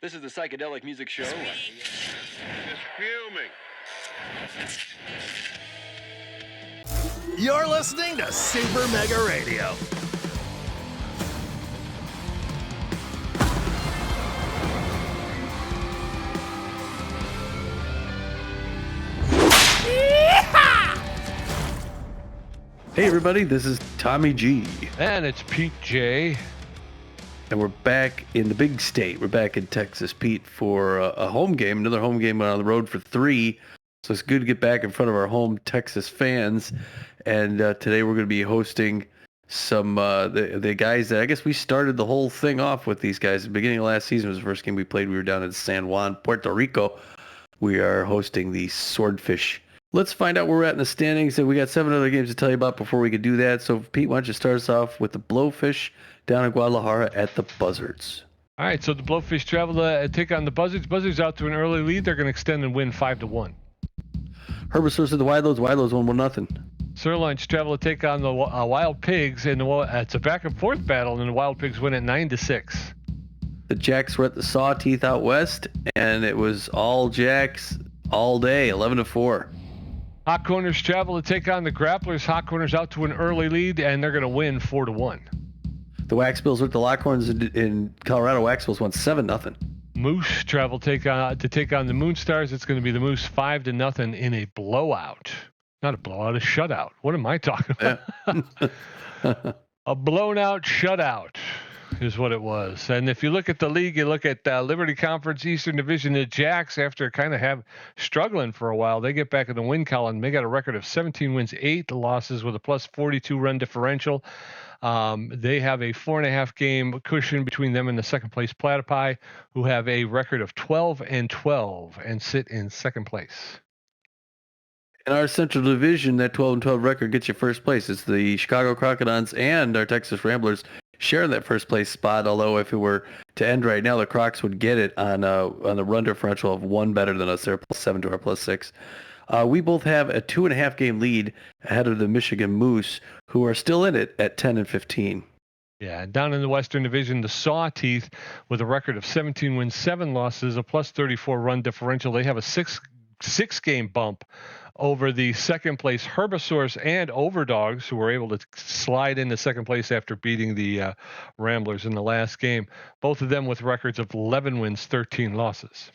This is the Psychedelic Music Show. Just fuming. You're listening to Super Mega Radio. Hey everybody, this is Tommy G. And it's Pete J. And we're back in the big state. We're back in Texas, Pete, for a home game. Another home game on the road for 3. So it's good to get back in front of our home Texas fans. And today we're going to be hosting some the guys that I guess we started the whole thing off with. These guys. The beginning of last season was the first game we played. We were down in San Juan, Puerto Rico. We are hosting the Swordfish. Let's find out where we're at in the standings. And we got 7 other games to tell you about before we could do that. So Pete, why don't you start us off with the Blowfish down in Guadalajara at the Buzzards. All right, so the Blowfish travel to take on the Buzzards. Buzzards out to an early lead. They're going to extend and win 5-1. Herbivores to the Wideloads. Wideloads 1-0. Sirloins travel to take on the Wild Pigs, and it's a back and forth battle, and the Wild Pigs win at 9-6. The Jacks were at the Sawteeth out west, and it was all Jacks all day, 11-4. Hot Corners travel to take on the Grapplers. Hot Corners out to an early lead, and they're going to win 4-1. The Wax Bills were at the Lockhorns in Colorado. Wax Bills won 7-0. Moose travel to take on the Moonstars. It's going to be the Moose 5-0 in a blowout. Not a blowout, a shutout. What am I talking about? Yeah. A blown out shutout is what it was. And if you look at the league, you look at Liberty Conference Eastern Division, the Jacks, after kind of struggling for a while, they get back in the win column. They got a record of 17 wins, 8 losses with a plus 42 run differential. They have a 4.5 game cushion between them and the second place Platypi, who have a record of 12-12 and sit in second place. In our Central Division, that 12-12 record gets you first place. It's the Chicago Crocodiles and our Texas Ramblers sharing that first place spot. Although if it were to end right now, the Crocs would get it on the run differential of 1 better than us. They're +7 to our +6. We both have a 2.5 game lead ahead of the Michigan Moose, who are still in it at 10-15. Yeah, down in the Western Division, the Sawteeth, with a record of 17 wins, 7 losses, a plus 34 run differential. They have a six game bump over the second place Herbivores and Overdogs, who were able to slide into second place after beating the Ramblers in the last game. Both of them with records of 11 wins, 13 losses.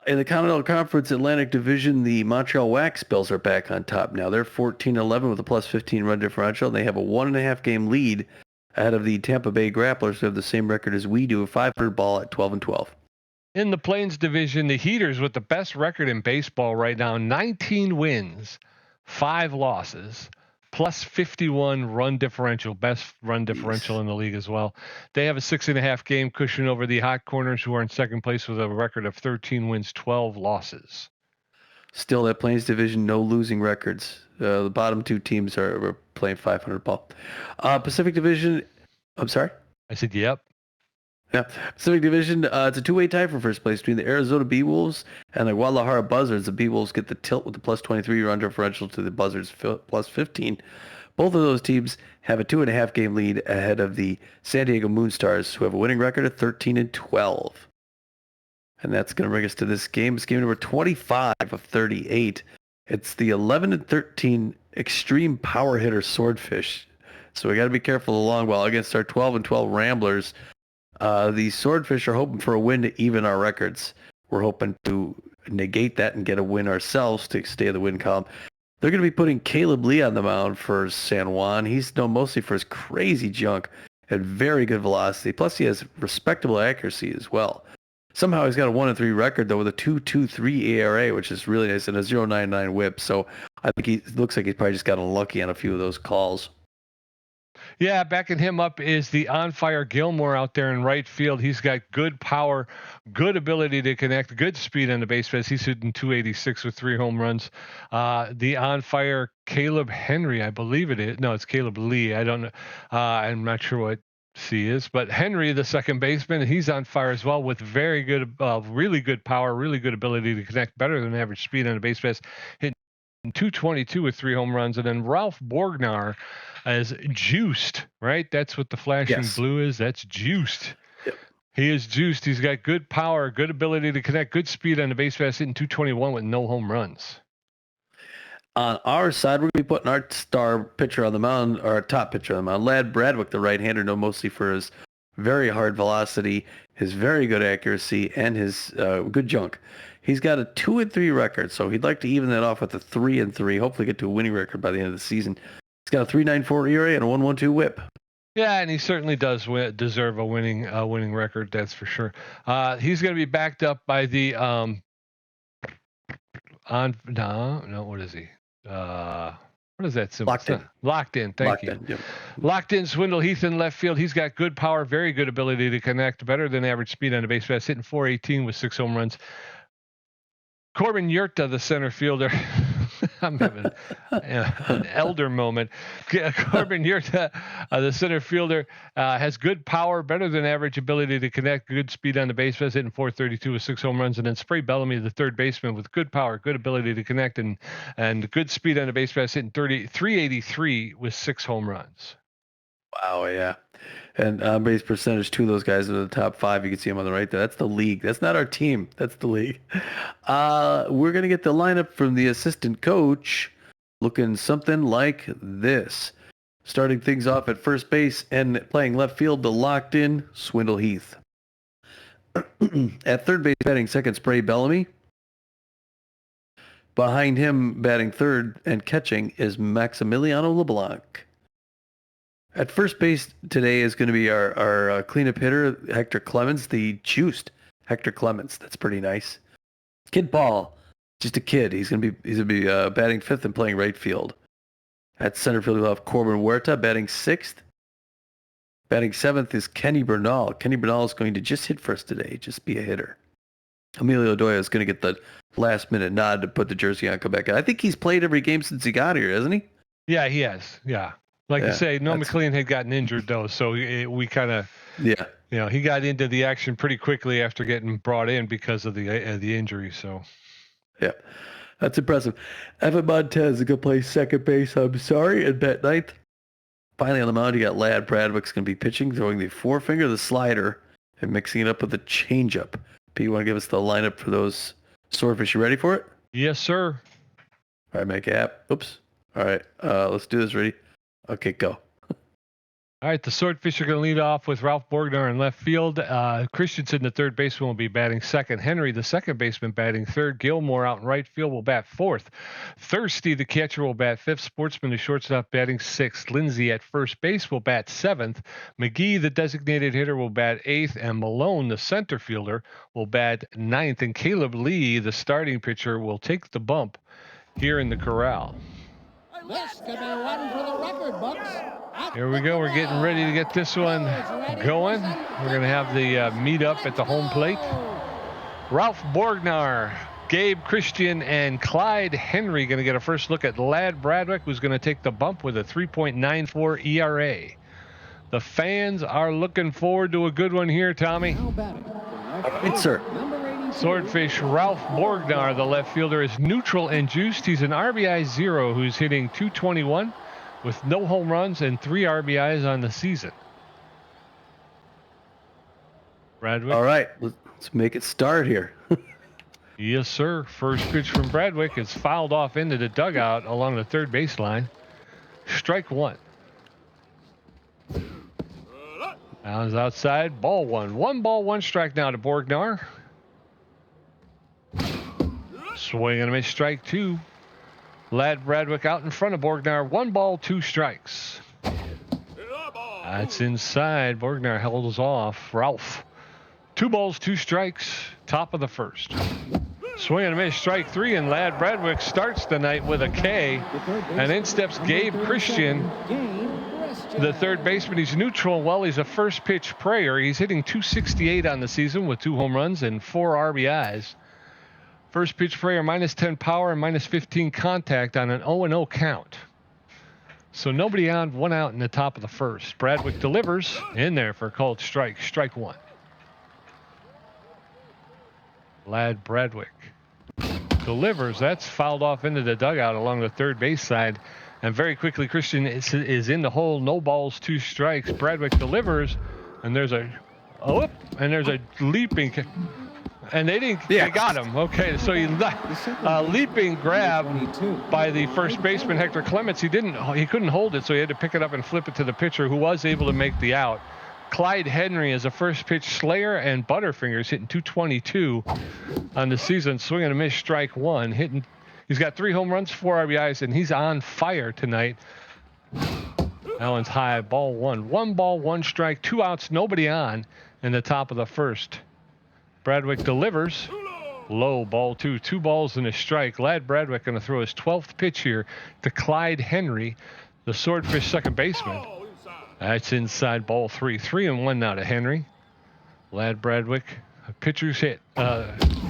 In the Continental Conference Atlantic Division, the Montreal Wax Bills are back on top now. They're 14-11 with a plus 15 run differential. They have a 1.5 game lead ahead of the Tampa Bay Grapplers, who have the same record as we do, a 500 ball at 12-12. In the Plains Division, the Heaters with the best record in baseball right now, 19 wins, 5 losses, plus 51 run differential, best run differential in the league as well. They have a 6.5 game cushion over the Hot Corners, who are in second place with a record of 13 wins, 12 losses. Still, that Plains Division, no losing records. The bottom 2 teams are playing 500 ball. Pacific Division, I'm sorry? I said, yep. Yeah, Pacific Division, it's a 2-way tie for first place between the Arizona Bee-Wolves and the Guadalajara Buzzards. The Bee-Wolves get the tilt with the plus 23 run differential to the Buzzards plus 15. Both of those teams have a 2.5 game lead ahead of the San Diego Moonstars, who have a winning record of 13-12. And that's going to bring us to this game. It's game number 25 of 38. It's the 11-13 extreme power hitter Swordfish. So we got to be careful the long ball against our 12-12 Ramblers. The Swordfish are hoping for a win to even our records. We're hoping to negate that and get a win ourselves to stay in the win column. They're going to be putting Caleb Lee on the mound for San Juan. He's known mostly for his crazy junk and very good velocity. Plus, he has respectable accuracy as well. Somehow he's got a 1-3 record, though, with a 2.23 ERA, which is really nice, and a 0.99 whip. So I think he looks like he's probably just gotten lucky on a few of those calls. Yeah, backing him up is the on-fire Gilmore out there in right field. He's got good power, good ability to connect, good speed on the base paths. He's hitting 286 with 3 home runs. The on-fire Caleb Henry, I believe it is. No, it's Caleb Lee. I don't know. I'm not sure what C is, but Henry, the second baseman, he's on fire as well with very good, really good power, really good ability to connect, better than average speed on the base paths. Hitting 222 with 3 home runs. And then Ralph Borgnar is juiced, right? That's what the flashing blue is. That's juiced. Yep. He is juiced. He's got good power, good ability to connect, good speed on the base pass, hitting 221 with no home runs. On our side, we're going to be putting our star pitcher on the mound, or our top pitcher on the mound, Lad Bradwick, the right-hander, known mostly for his very hard velocity, his very good accuracy, and his good junk. He's got a 2-3 record, so he'd like to even that off with a 3-3. Hopefully, get to a winning record by the end of the season. He's got a 3.94 ERA and a 1.12 WHIP. Yeah, and he certainly does deserve a winning record. That's for sure. He's going to be backed up by the what is he? What is that symbol? Locked in. Locked in. Thank you. Yep. Locked in. Swindle Heath in left field. He's got good power, very good ability to connect, better than average speed on the base pass, hitting 418 with 6 home runs. Corbin Yurta, the center fielder. I'm having an elder moment. Corbin Yurta, the center fielder, has good power, better than average ability to connect, good speed on the base pass, hitting 432 with 6 home runs. And then Spray Bellamy, the third baseman, with good power, good ability to connect, and good speed on the base pass, hitting 383 with 6 home runs. Wow, yeah. And base percentage, 2 of those guys are the top 5. You can see them on the right there. That's the league. That's not our team. That's the league. We're going to get the lineup from the assistant coach looking something like this. Starting things off at first base and playing left field, the locked in Swindle Heath. At third base, batting second, Spray Bellamy. Behind him, batting third and catching, is Maximiliano LeBlanc. At first base today is going to be our cleanup hitter, Hector Clemens, the juiced Hector Clemens. That's pretty nice. Kid Paul, just a kid. He's going to be batting fifth and playing right field. At center field, we'll have Corbin Huerta batting sixth. Batting seventh is Kenny Bernal. Kenny Bernal is going to just hit first today, just be a hitter. Emilio Doya is going to get the last minute nod to put the jersey on, come back. I think he's played every game since he got here, hasn't he? Yeah, he has. Yeah. Like you say, Noah McLean had gotten injured, though, so we kind of, he got into the action pretty quickly after getting brought in because of the injury. So, yeah, that's impressive. Evan Montez is going to play second base. I'm sorry, and bat ninth. Finally on the mound, you got Lad Bradwick's going to be pitching, throwing the forefinger, the slider, and mixing it up with the changeup. Pete, you want to give us the lineup for those Swordfish? You ready for it? Yes, sir. All right, make it happen. Oops. All right, let's do this. Ready? Okay, go. All right, the Swordfish are going to lead off with Ralph Borgnar in left field. Christensen, the third baseman, will be batting second. Henry, the second baseman, batting third. Gilmore out in right field will bat fourth. Thirsty, the catcher, will bat fifth. Sportsman, the shortstop, batting sixth. Lindsay at first base will bat seventh. McGee, the designated hitter, will bat eighth. And Malone, the center fielder, will bat ninth. And Caleb Lee, the starting pitcher, will take the bump here in the corral. This could be one for the record books. Here we go. We're getting ready to get this one going. We're going to have the meet up at the home plate. Ralph Borgnar, Gabe Christian, and Clyde Henry going to get a first look at Lad Bradwick, who's going to take the bump with a 3.94 ERA. The fans are looking forward to a good one here, Tommy. Right, sir. Swordfish Ralph Borgnar, the left fielder, is neutral and juiced. He's an RBI 0 who's hitting 221 with no home runs and 3 RBIs on the season. Bradwick. All right, let's make it start here. Yes, sir. First pitch from Bradwick is fouled off into the dugout along the third baseline. Strike one. Bounds outside. Ball one. 1 ball, 1 strike now to Borgnar. Swing and a miss, strike two. Lad Bradwick out in front of Borgnar. 1 ball, 2 strikes. That's inside. Borgnar holds off. Ralph. 2 balls, 2 strikes. Top of the first. Swing and a miss, strike 3, and Lad Bradwick starts the night with a K. And in steps Gabe Christian, the third baseman. He's neutral. Well, he's a first pitch prayer. He's hitting 268 on the season with 2 home runs and 4 RBIs. First pitch prayer, -10 power and -15 contact on an 0-0 count. So nobody on, 1 out in the top of the first. Bradwick delivers in there for a called strike. Strike 1. Lad Bradwick delivers. That's fouled off into the dugout along the third base side. And very quickly, Christian is in the hole. No balls, 2 strikes. Bradwick delivers. And there's a Oh, and there's a leaping. And they didn't. Yeah. They got him. Okay, so he leaping grab by the first baseman Hector Clements. He couldn't hold it, so he had to pick it up and flip it to the pitcher, who was able to make the out. Clyde Henry is a first pitch slayer, and Butterfingers hitting 222 on the season, swinging a miss, strike one. He's got 3 home runs, 4 RBIs, and he's on fire tonight. That one's high, ball one. 1 ball, 1 strike, 2 outs, nobody on in the top of the first. Bradwick delivers. Low, ball 2. 2 balls and a strike. Lad Bradwick going to throw his 12th pitch here to Clyde Henry, the Swordfish second baseman. That's inside, ball 3. 3-1 now to Henry. Lad Bradwick, pitcher's hit.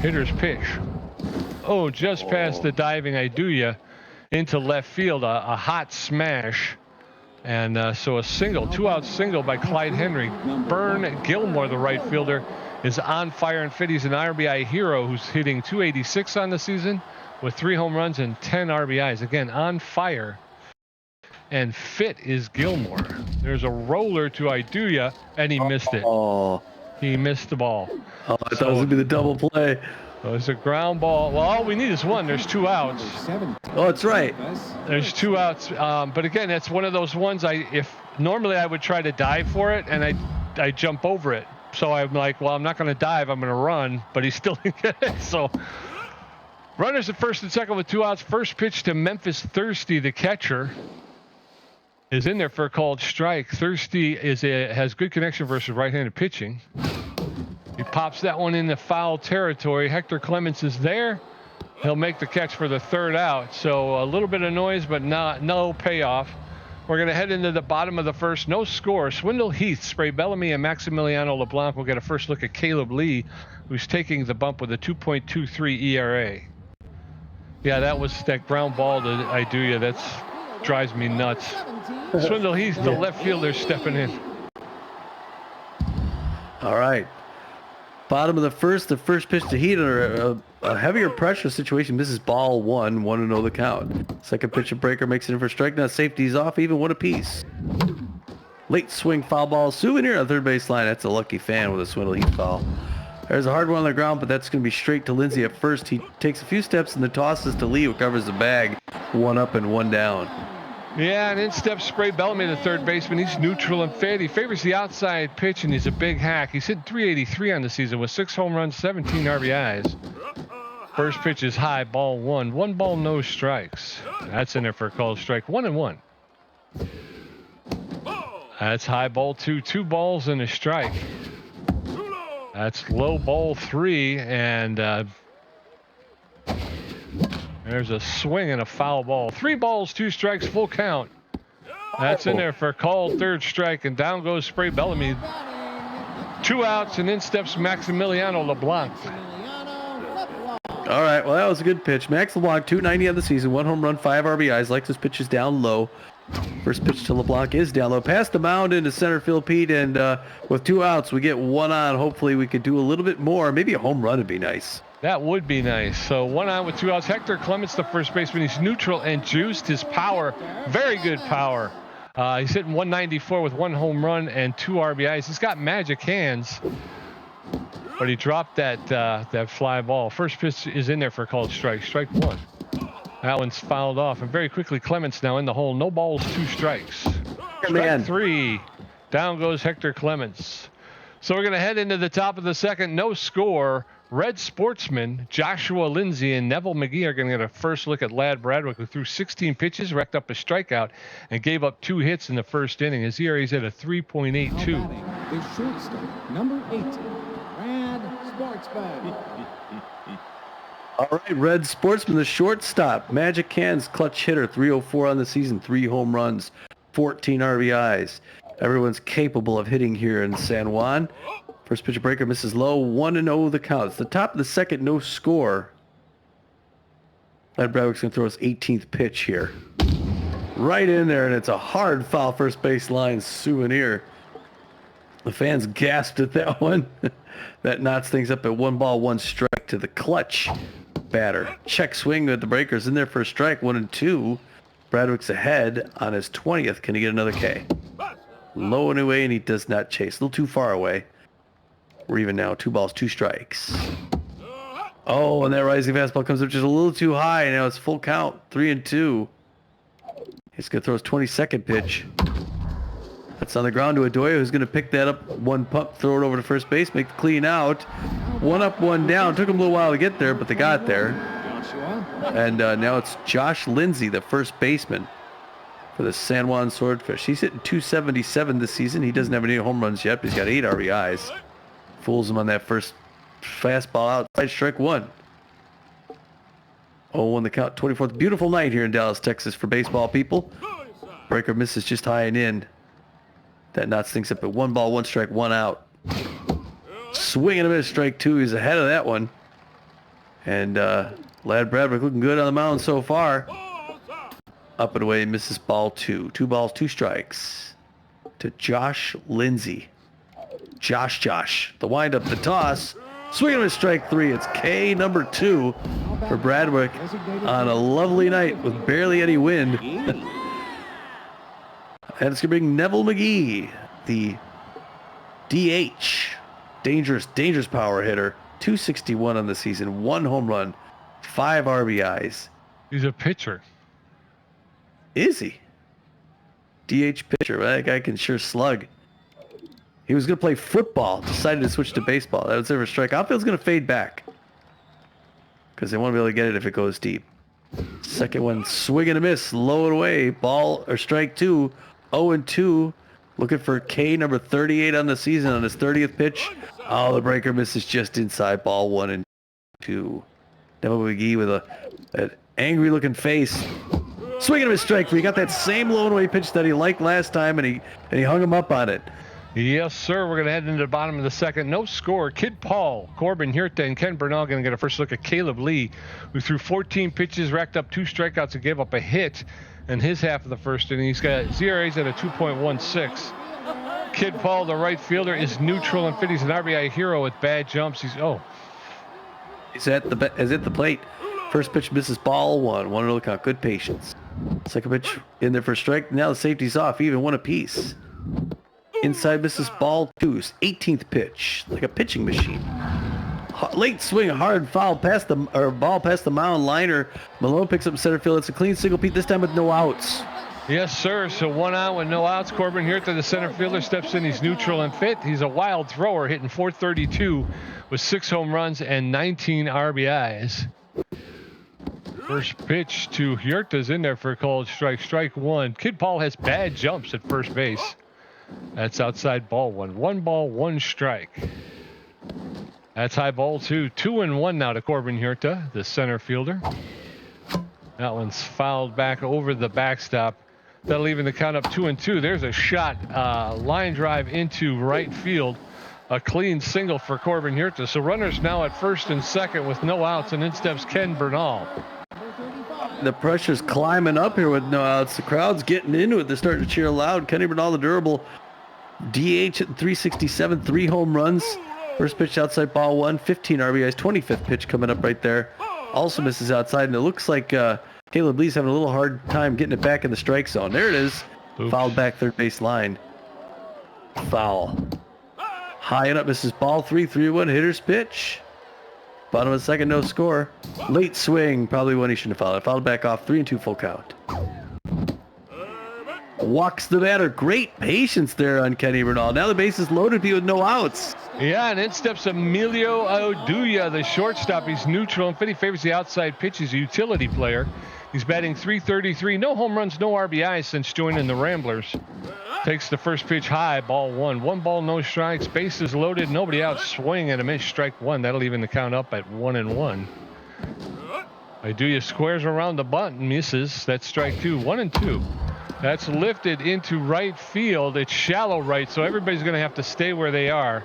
Hitter's pitch. Oh, just past the diving Iduya into left field. A hot smash. And so a single, 2-out single by Clyde Henry. Bern Gilmore, the right fielder, is on fire and fit. He's an RBI hero who's hitting 286 on the season with 3 home runs and 10 RBIs. Again, on fire and fit is Gilmore. There's a roller to Iduya, and he missed it. Oh, he missed the ball. Oh, I thought it was going to be the double play. It's a ground ball. Well, all we need is 1. There's 2 outs. Oh, that's right. There's 2 outs. But again, that's one of those ones if normally I would try to dive for it, and I jump over it. So I'm like, well, I'm not going to dive. I'm going to run. But he still didn't get it. So runners at first and second with 2 outs. First pitch to Memphis Thirsty, the catcher, is in there for a called strike. Thirsty has good connection versus right-handed pitching. He pops that one into foul territory. Hector Clements is there. He'll make the catch for the 3rd out. So a little bit of noise, but no payoff. We're going to head into the bottom of the first. No score. Swindle Heath, Spray Bellamy, and Maximiliano LeBlanc will get a first look at Caleb Lee, who's taking the bump with a 2.23 ERA. Yeah, that was that ground ball to Iduya. That drives me nuts. Swindle Heath, the left fielder, stepping in. All right. Bottom of the first pitch to Heat under a heavier pressure situation. Misses ball 1, 1-0 the count. Second pitch of breaker makes it in for strike. Now safety's off, even 1 apiece. Late swing foul ball. Souvenir on third base line. That's a lucky fan with a Swindle Heat foul. There's a hard one on the ground, but that's going to be straight to Lindsay at first. He takes a few steps and then tosses to Lee, who covers the bag. 1 up and 1 down. Yeah, and in steps Spray Bellamy, the third baseman. He's neutral and fit. He favors the outside pitch, and he's a big hack. He's hitting 383 on the season with 6 home runs, 17 RBIs. First pitch is high, ball 1. 1 ball, no strikes. That's in there for a called strike. 1-1. That's high, ball 2. 2 balls and a strike. That's low, ball 3, and there's a swing and a foul ball. 3 balls, 2 strikes, full count. That's in there for a called 3rd strike, and down goes Spray Bellamy. 2 outs, and in steps Maximiliano LeBlanc. All right, well, that was a good pitch. Max LeBlanc, 290 on the season, 1 home run, 5 RBIs. Likes his pitches down low. First pitch to LeBlanc is down low. Past the mound into center field, Pete, and with 2 outs, we get 1 on. Hopefully we could do a little bit more. Maybe a home run would be nice. That would be nice. So 1 out with 2 outs. Hector Clements, the first baseman. He's neutral and juiced. His power, very good power. He's hitting 194 with 1 home run and 2 RBIs. He's got magic hands, but he dropped that fly ball. First pitch is in there for a called strike. Strike 1. That one's fouled off, and very quickly Clements now in the hole. No balls, 2 strikes. Strike 3. Down goes Hector Clements. So we're going to head into the top of the second. No score. Red Sportsman, Joshua Lindsay, and Neville McGee are going to get a first look at Lad Bradwick, who threw 16 pitches, racked up a strikeout, and gave up 2 hits in the first inning. His ERA's at a 3.82. The shortstop, number 18, Red Sportsman. All right, Red Sportsman, the shortstop. Magic hands, clutch hitter, 304 on the season, 3 home runs, 14 RBIs. Everyone's capable of hitting here in San Juan. First pitch breaker misses low, 1-0 the count. It's the top of the second, no score. Lad Bradwick's going to throw his 18th pitch here. Right in there, and it's a hard foul first base line souvenir. The fans gasped at that one. That knots things up at 1 ball, 1 strike to the clutch batter. Check swing with the breakers in there for a strike, 1-2. Bradwick's ahead on his 20th. Can he get another K? Low and away, and he does not chase. A little too far away. We're even now. 2 balls, 2 strikes. Oh, and that rising fastball comes up just a little too high. Now it's full count, 3-2. He's going to throw his 22nd pitch. That's on the ground to Adoya, who's going to pick that up. 1 pump, throw it over to first base, make the clean out. 1 up, 1 down. Took him a little while to get there, but they got there. And now it's Josh Lindsay, the first baseman for the San Juan Swordfish. He's hitting .277 this season. He doesn't have any home runs yet, but he's got 8 RBIs. Fools him on that first fastball outside, strike 1. 0-1 the count, 24th. Beautiful night here in Dallas, Texas for baseball people. Breaker misses just high and in. That knocks things up at 1 ball, 1 strike, 1 out. Swing and a miss, strike 2. He's ahead of that one. And Lad Bradwick looking good on the mound so far. Up and away, misses ball 2. 2 balls, 2 strikes to Josh Lindsay. Josh. The windup, the toss. Swing and a miss, strike 3. It's K number 2 for Bradwick on a lovely night with barely any wind. And it's going to bring Neville McGee, the DH, dangerous power hitter. 261 on the season, 1 home run, 5 RBIs. He's a pitcher. Is he? DH pitcher. Well, that guy can sure slug. He was going to play football, decided to switch to baseball. That was ever strike. Outfield's going to fade back because they want to be able to get it if it goes deep. Second one, swing and a miss, low and away. Ball or strike 2. 0-2. Looking for K number 38 on the season on his 30th pitch. Oh, the breaker misses just inside, ball 1-2. Neville McGee with an angry looking face. Swing and a miss, strike 3. He got that same low and away pitch that he liked last time, and he hung him up on it. Yes, sir. We're going to head into the bottom of the second. No score. Kid Paul, Corbin Huerta, and Ken Bernal going to get a first look at Caleb Lee, who threw 14 pitches, racked up 2 strikeouts, and gave up a hit in his half of the first inning. He's got ZRAs at a 2.16. Kid Paul, the right fielder, is neutral and fit. He's an RBI hero with bad jumps. He's at the plate. First pitch misses, ball 1. 1-0 count. Good patience. Second pitch in there for a strike. Now the safety's off. Even 1 apiece. Inside misses, ball 2. 18th pitch, like a pitching machine. Late swing, hard foul past the ball past the mound liner. Malone picks up center field. It's a clean single, Pete. This time with no outs. Yes, sir. So 1 out with no outs. Corbin Huerta, the center fielder, steps in. He's neutral and fit. He's a wild thrower, hitting .432 with 6 home runs and 19 RBIs. First pitch to Huerta's in there for a called strike. Strike 1. Kid Paul has bad jumps at first base. That's outside, ball 1. 1 ball, 1 strike. That's high, ball 2. 2-1 now to Corbin Huerta, the center fielder. That one's fouled back over the backstop. That'll even the count up 2-2. There's a shot, line drive into right field. A clean single for Corbin Huerta. So runners now at first and second with no outs, and in steps Ken Bernal. The pressure's climbing up here with no outs. The crowd's getting into it. They're starting to cheer loud. Kenny Bernal, the durable DH at 367, 3 home runs. First pitch outside, ball 1, 15 RBIs. 25th pitch coming up right there. Also misses outside, and it looks like Caleb Lee's having a little hard time getting it back in the strike zone. There it is. Oops. Fouled back third base line. Foul. High and up, misses ball 3, 3-1 hitter's pitch. Bottom of the second, no score. Late swing, probably one he shouldn't have fouled. It fouled back off, 3-2 full count. Walks the batter. Great patience there on Kenny Bernal. Now the base is loaded with no outs. Yeah, and in steps Emilio Oduya, the shortstop. He's neutral and fit. He favors the outside pitch. He's a utility player. He's batting .333. No home runs, no RBIs since joining the Ramblers. Takes the first pitch high, ball 1. 1 ball, no strikes. Bases loaded, nobody out. Swing and a miss, strike 1. That'll even the count up at 1-1. Oduya squares around the bunt and misses. That's strike 2. 1-2. That's lifted into right field. It's shallow right, so everybody's going to have to stay where they are.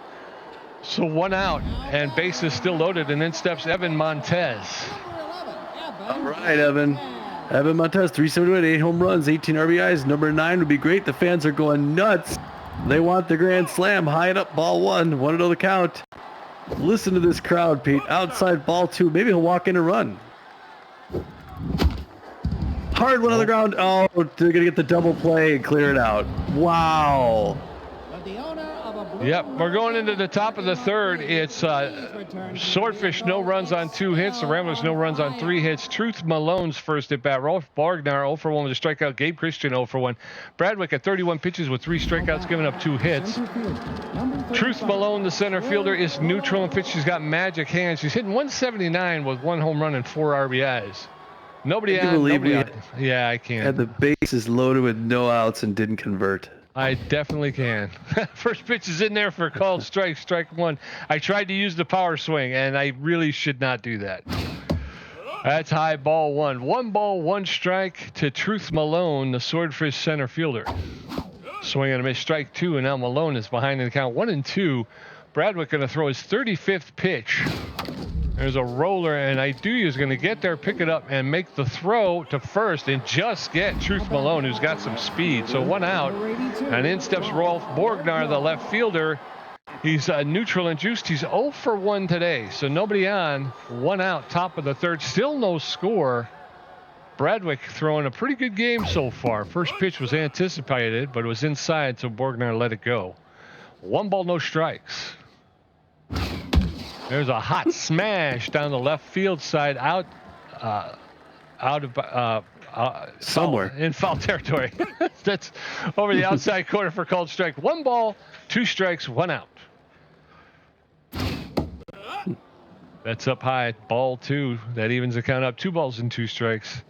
So 1 out, and base is still loaded, and in steps Evan Montez. All right, Evan. Evan Montez, 371, 8 home runs, 18 RBIs. Number 9 would be great. The fans are going nuts. They want the grand slam. High and up, ball 1. 1-0 the count. Listen to this crowd, Pete. Outside, ball 2. Maybe he'll walk in and run. Hard one on the ground. Oh, they're going to get the double play and clear it out. Wow. Yep, we're going into the top of the third. It's Swordfish, no runs on 2 hits. The Ramblers, no runs on 3 hits. Truth Malone's first at bat. Rolf Borgnar, 0 for 1 with a strikeout. Gabe Christian, 0 for 1. Bradwick at 31 pitches with 3 strikeouts, giving up 2 hits. Truth Malone, the center fielder, is neutral and pitch. She's got magic hands. She's hitting 179 with 1 home run and 4 RBIs. Nobody out. Yeah, I can. Had the bases loaded with no outs and didn't convert. I definitely can. First pitch is in there for a called strike, strike 1. I tried to use the power swing, and I really should not do that. That's high, ball 1. 1 ball, 1 strike to Truth Malone, the Swordfish center fielder. Swing and a miss, strike 2, and now Malone is behind in the count. 1-2. Bradwick going to throw his 35th pitch. There's a roller, and Iduya is going to get there, pick it up, and make the throw to first, and just get Truth Malone, who's got some speed. So 1 out, and in steps Rolf Borgnar, the left fielder. He's neutral and juiced. He's 0 for 1 today, so nobody on. 1 out, top of the third. Still no score. Bradwick throwing a pretty good game so far. First pitch was anticipated, but it was inside, so Borgnar let it go. 1 ball, no strikes. There's a hot smash down the left field side, out of somewhere in foul territory. That's over the outside corner for called strike. 1 ball, 2 strikes, 1 out. That's up high, ball 2. That evens the count up. 2 balls and 2 strikes.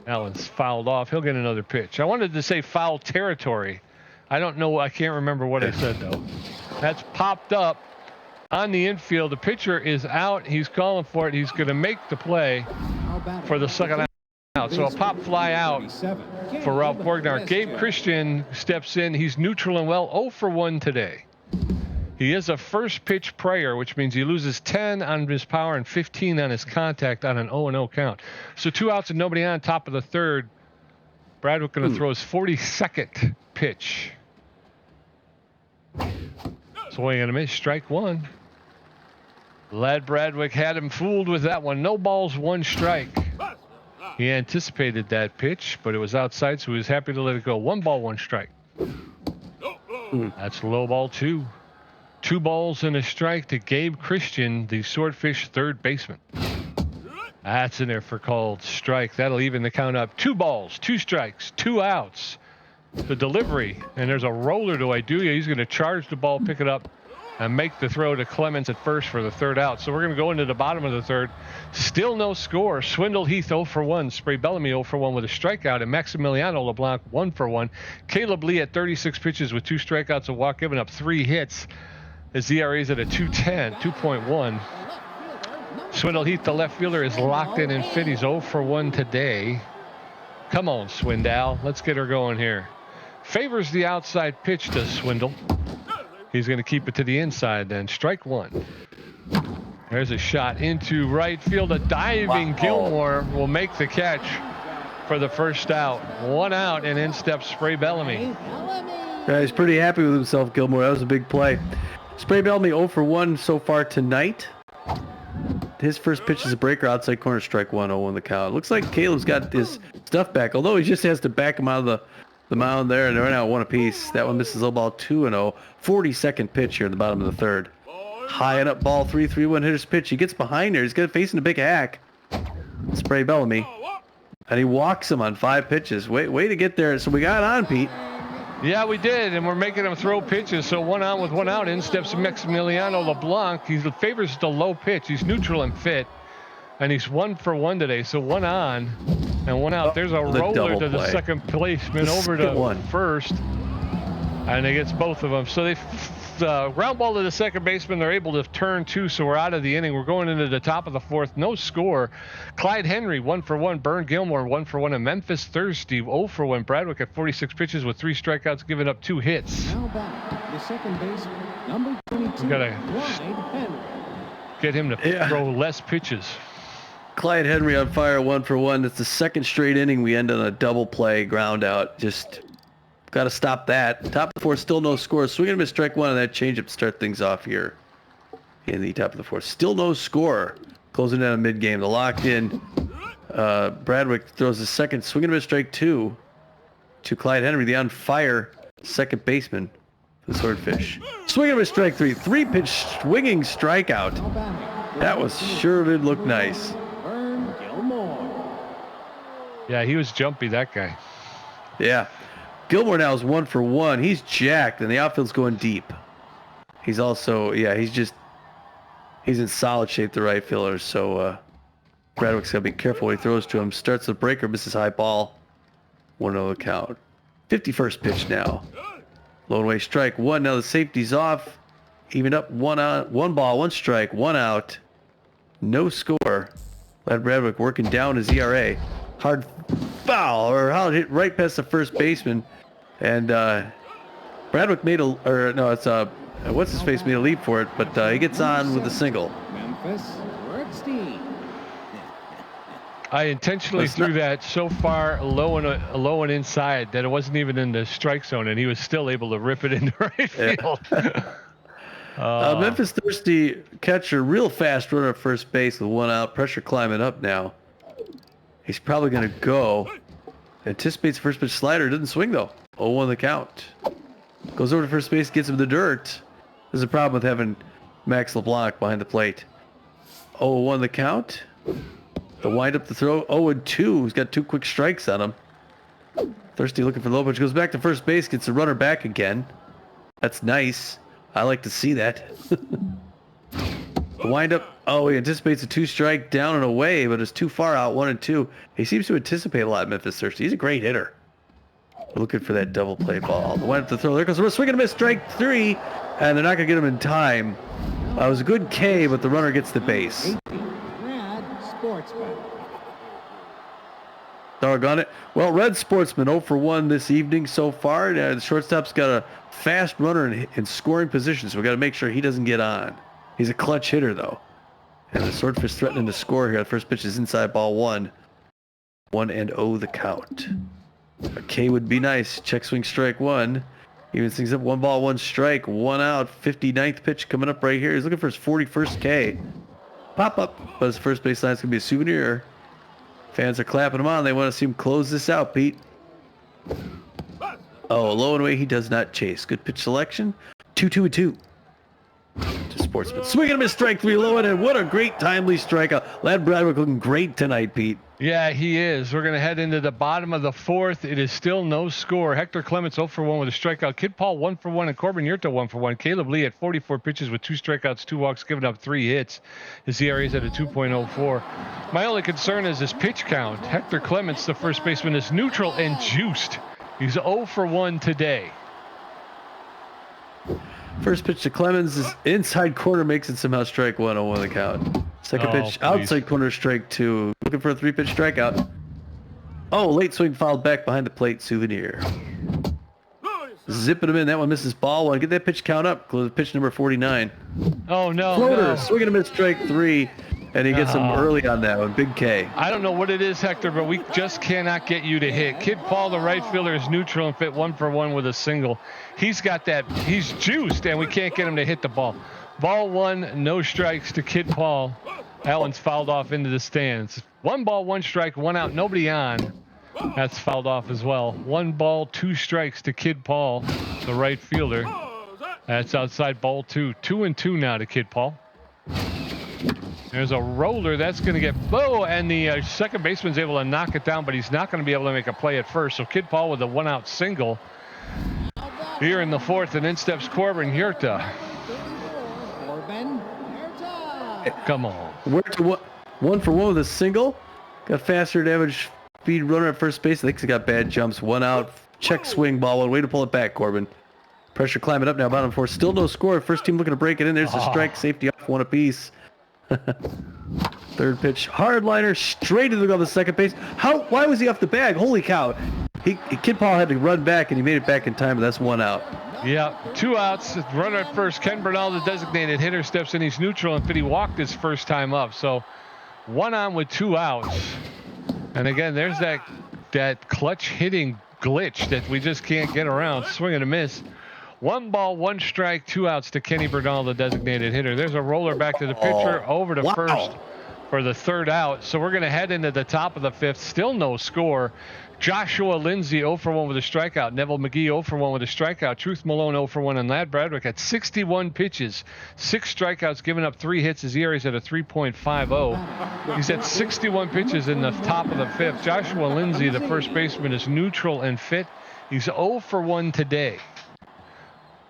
Allen's fouled off. He'll get another pitch. I wanted to say foul territory. I don't know. I can't remember what I said though. That's popped up on the infield. The pitcher is out. He's calling for it. He's going to make the play for the second out. So a pop fly out for Ralph Borgnar. Gabe Christian steps in. He's neutral and well, 0 for 1 today. He is a first pitch prayer, which means he loses 10 on his power and 15 on his contact on an 0-0 count. So 2 outs and nobody on, top of the third. Bradwick going to throw his 42nd pitch. Swing and a miss, strike 1. Lad Bradwick had him fooled with that one. No balls, 1 strike. He anticipated that pitch, but it was outside, so he was happy to let it go. 1 ball, 1 strike. That's low ball 2. 2 balls and a strike to Gabe Christian, the Swordfish third baseman. That's in there for called strike. That'll even the count up. 2 balls, 2 strikes, 2 outs. The delivery, and there's a roller to Iduya. He's going to charge the ball, pick it up, and make the throw to Clemens at first for the 3rd out. So we're going to go into the bottom of the 3rd. Still no score. Swindle Heath 0 for 1. Spray Bellamy 0 for 1 with a strikeout, and Maximiliano LeBlanc 1 for 1. Caleb Lee at 36 pitches with 2 strikeouts, a walk, giving up 3 hits. His ERA is at a 2.10, 2.1. Swindle Heath, the left fielder, is locked in and fit. He's 0 for 1 today. Come on, Swindell. Let's get her going here. Favors the outside pitch to Swindle. He's going to keep it to the inside then. Strike 1. There's a shot into right field. A diving Gilmore will make the catch for the 1st out. 1 out, and in steps Spray Bellamy. Yeah, he's pretty happy with himself, Gilmore. That was a big play. Spray Bellamy 0 for 1 so far tonight. His first pitch is a breaker, outside corner, strike 1, 0 on the count. Looks like Caleb's got his stuff back, although he just has to back him out of the mound there, and they're now 1 apiece. That one misses low ball 2-0. 42nd pitch here in the bottom of the 3rd. High and up ball 3-3-1 hitter's pitch. He gets behind there. He's facing a big hack. Spray Bellamy. And he walks him on 5 pitches. Way to get there. So we got on, Pete. Yeah, we did, and we're making him throw pitches. So 1 out with 1 out. In steps Maximiliano LeBlanc. He favors the low pitch. He's neutral and fit. And he's 1 for 1 today. So 1 on and 1 out. There's a roller to the second baseman over to first. And it gets both of them. So they ground ball to the second baseman. They're able to turn 2, so we're out of the inning. We're going into the top of the 4th. No score. Clyde Henry 1 for 1. Bern Gilmore 1 for 1. And Memphis Thursday 0 for 1. Bradwick at 46 pitches with 3 strikeouts, giving up 2 hits. Now back, the second baseman, number 22. We gotta get him to throw less pitches. Clyde Henry on fire, 1 for 1. It's the 2nd straight inning. We end on a double play, ground out. Just got to stop that. Top of the 4th, still no score. Swing and a miss, strike 1 on that changeup to start things off here in the top of the 4th. Still no score. Closing down a mid-game. The locked in. Bradwick throws the 2nd swing and a miss, strike 2 to Clyde Henry, the on fire 2nd baseman the Swordfish. Swing and a strike 3. 3-pitch swinging strikeout. That was sure did look nice. Yeah, he was jumpy, that guy. Yeah. Gilmore now is 1 for 1. He's jacked, and the outfield's going deep. He's also, he's in solid shape, the right fielder, so Bradwick's got to be careful when he throws to him. Starts the breaker, misses high ball. 1-0 the count. 51st pitch now. Low and away strike 1. Now the safety's off. Even up 1 out. 1 ball, 1 strike, 1 out. No score. Lad Bradwick working down his ERA. Hard foul, or how it hit right past the first baseman. And Bradwick made what's his face made a leap for it, but he gets on with a single. I intentionally threw that so far low and inside that it wasn't even in the strike zone, and he was still able to rip it into right field. Memphis thirsty catcher, real fast runner at first base with 1 out. Pressure climbing up now. He's probably going to go. Anticipates first pitch slider. Doesn't swing though. 0-1 the count. Goes over to first base, gets him the dirt. There's a problem with having Max LeBlanc behind the plate. 0-1 the count. The wind up the throw. 0-2. He's got 2 quick strikes on him. Thirsty looking for the low pitch. Goes back to first base. Gets the runner back again. That's nice. I like to see that. The wind up. Oh, he anticipates a 2-strike down and away, but it's too far out. 1-2. He seems to anticipate a lot, Memphis Thirsty. He's a great hitter. We're looking for that double play ball. The wind up the throw. There goes the swing and a miss. Strike 3, and they're not going to get him in time. It was a good K, but the runner gets the base. Doggone it. Well, Red Sportsman 0 for 1 this evening so far. The shortstop's got a fast runner in scoring position, so we got to make sure he doesn't get on. He's a clutch hitter, though. And the Swordfish threatening to score here. The first pitch is inside ball 1. 1-0 the count. A K would be nice. Check swing strike 1. Even things up 1 ball, 1 strike, 1 out. 59th pitch coming up right here. He's looking for his 41st K. Pop up. But his first base line's going to be a souvenir. Fans are clapping him on. They want to see him close this out, Pete. Oh, low and away. He does not chase. Good pitch selection. 2-2-2. To Sportsman. Swing and a miss, strike 3 low and what a great timely strikeout. Lad Bradwick looking great tonight, Pete. Yeah, he is. We're going to head into the bottom of the 4th. It is still no score. Hector Clements 0 for 1 with a strikeout. Kid Paul 1 for 1 and Corbin Yurta 1 for 1. Caleb Lee at 44 pitches with 2 strikeouts, 2 walks, giving up 3 hits. His ERA is at a 2.04. My only concern is his pitch count. Hector Clements, the first baseman, is neutral and juiced. He's 0 for 1 today. First pitch to Clemens is inside corner, makes it somehow strike 1, 0-1 the count. Second pitch, outside corner, strike 2. Looking for a 3-pitch strikeout. Oh, late swing fouled back behind the plate, souvenir. Zipping him in. That one misses ball 1. Get that pitch count up. Close pitch number 49. Oh, no. Floater, swinging a miss, strike 3. And he gets him early on that one. Big K. I don't know what it is, Hector, but we just cannot get you to hit. Kid Paul, the right fielder, is neutral and fit 1 for 1 with a single. He's got that. He's juiced, and we can't get him to hit the ball. Ball 1, no strikes to Kid Paul. That one's fouled off into the stands. 1 ball, 1 strike, 1 out, nobody on. That's fouled off as well. 1 ball, 2 strikes to Kid Paul, the right fielder. That's outside ball 2. 2-2 now to Kid Paul. There's a roller that's going to get and the second baseman's able to knock it down, but he's not going to be able to make a play at first. So Kid Paul with a 1-out single here in the 4th, and in steps Corbin Yurta. Come on. We're to 1 for 1 with a single. Got faster damage speed runner at first base. I think he got bad jumps. 1 out. Check swing ball 1. Way to pull it back, Corbin. Pressure climbing up now. Bottom 4. Still no score. First team looking to break it in. There's a strike. Safety off 1 apiece. Third pitch, hard liner straight to the glove of the second base. Why was he off the bag? Holy cow! Kid Paul had to run back, and he made it back in time, but that's 1 out. Yeah, 2 outs. Runner at first. Ken Bernal, the designated hitter, steps in. He's neutral, and he walked his first time up. So 1 on with 2 outs. And again, there's that clutch hitting glitch that we just can't get around. Swing and a miss. 1 ball, 1 strike, 2 outs to Kenny Bernal, the designated hitter. There's a roller back to the pitcher, over to first. for the third out. So we're going to head into the top of the fifth. Still no score. Joshua Lindsay 0 for 1 with a strikeout. Neville McGee 0 for 1 with a strikeout. Truth Malone 0 for 1. And Ladd Bradwick had 61 pitches, 6 strikeouts, giving up 3 hits. His ERA is at a 3.50. He's at 61 pitches in the top of the fifth. Joshua Lindsay, the first baseman, is neutral and fit. He's 0 for 1 today.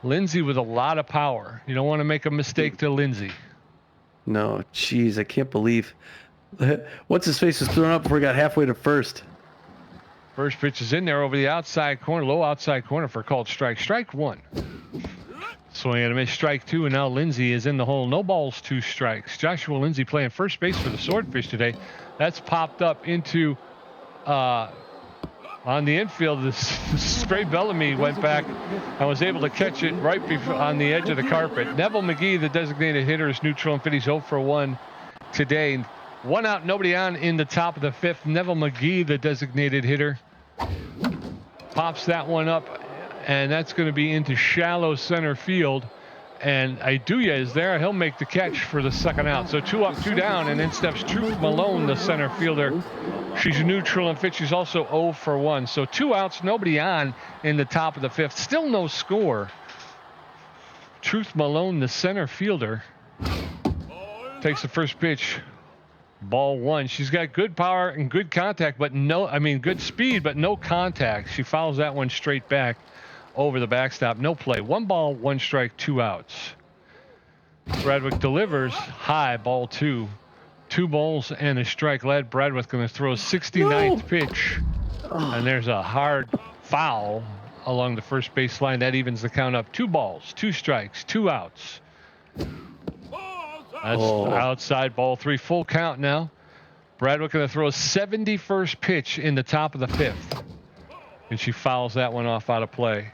Lindsay with a lot of power. You don't want to make a mistake to Lindsay. No, jeez, I can't believe. What's his face was thrown up before he got halfway to first. First pitch is in there over the outside corner, low outside corner for a called strike. Strike 1. Swing and a miss, strike 2, and now Lindsay is in the hole. No balls, 2 strikes. Joshua Lindsay playing first base for the Swordfish today. That's popped up into on the infield. This Spray Bellamy went back and was able to catch it right on the edge of the carpet. Neville McGee, the designated hitter, is neutral and fit. He's 0 for 1 today. 1 out, nobody on in the top of the fifth. Neville McGee, the designated hitter, pops that one up, and that's going to be into shallow center field. And Iduya is there. He'll make the catch for the second out. So 2 up, 2 down, and in steps Truth Malone, the center fielder. She's neutral and fit. She's also 0 for 1. So 2 outs, nobody on in the top of the fifth. Still no score. Truth Malone, the center fielder, takes the first pitch. Ball 1. She's got good power and good contact, but good speed, but no contact. She fouls that one straight back over the backstop. No play. 1 ball, 1 strike, 2 outs. Bradwick delivers high, ball 2. 2 balls and a strike. Ladd Bradwick going to throw a 69th pitch. And there's a hard foul along the first base line. That evens the count up. 2 balls, 2 strikes, 2 outs. That's outside, ball 3. Full count now. Bradwick going to throw a 71st pitch in the top of the fifth. And she fouls that one off out of play.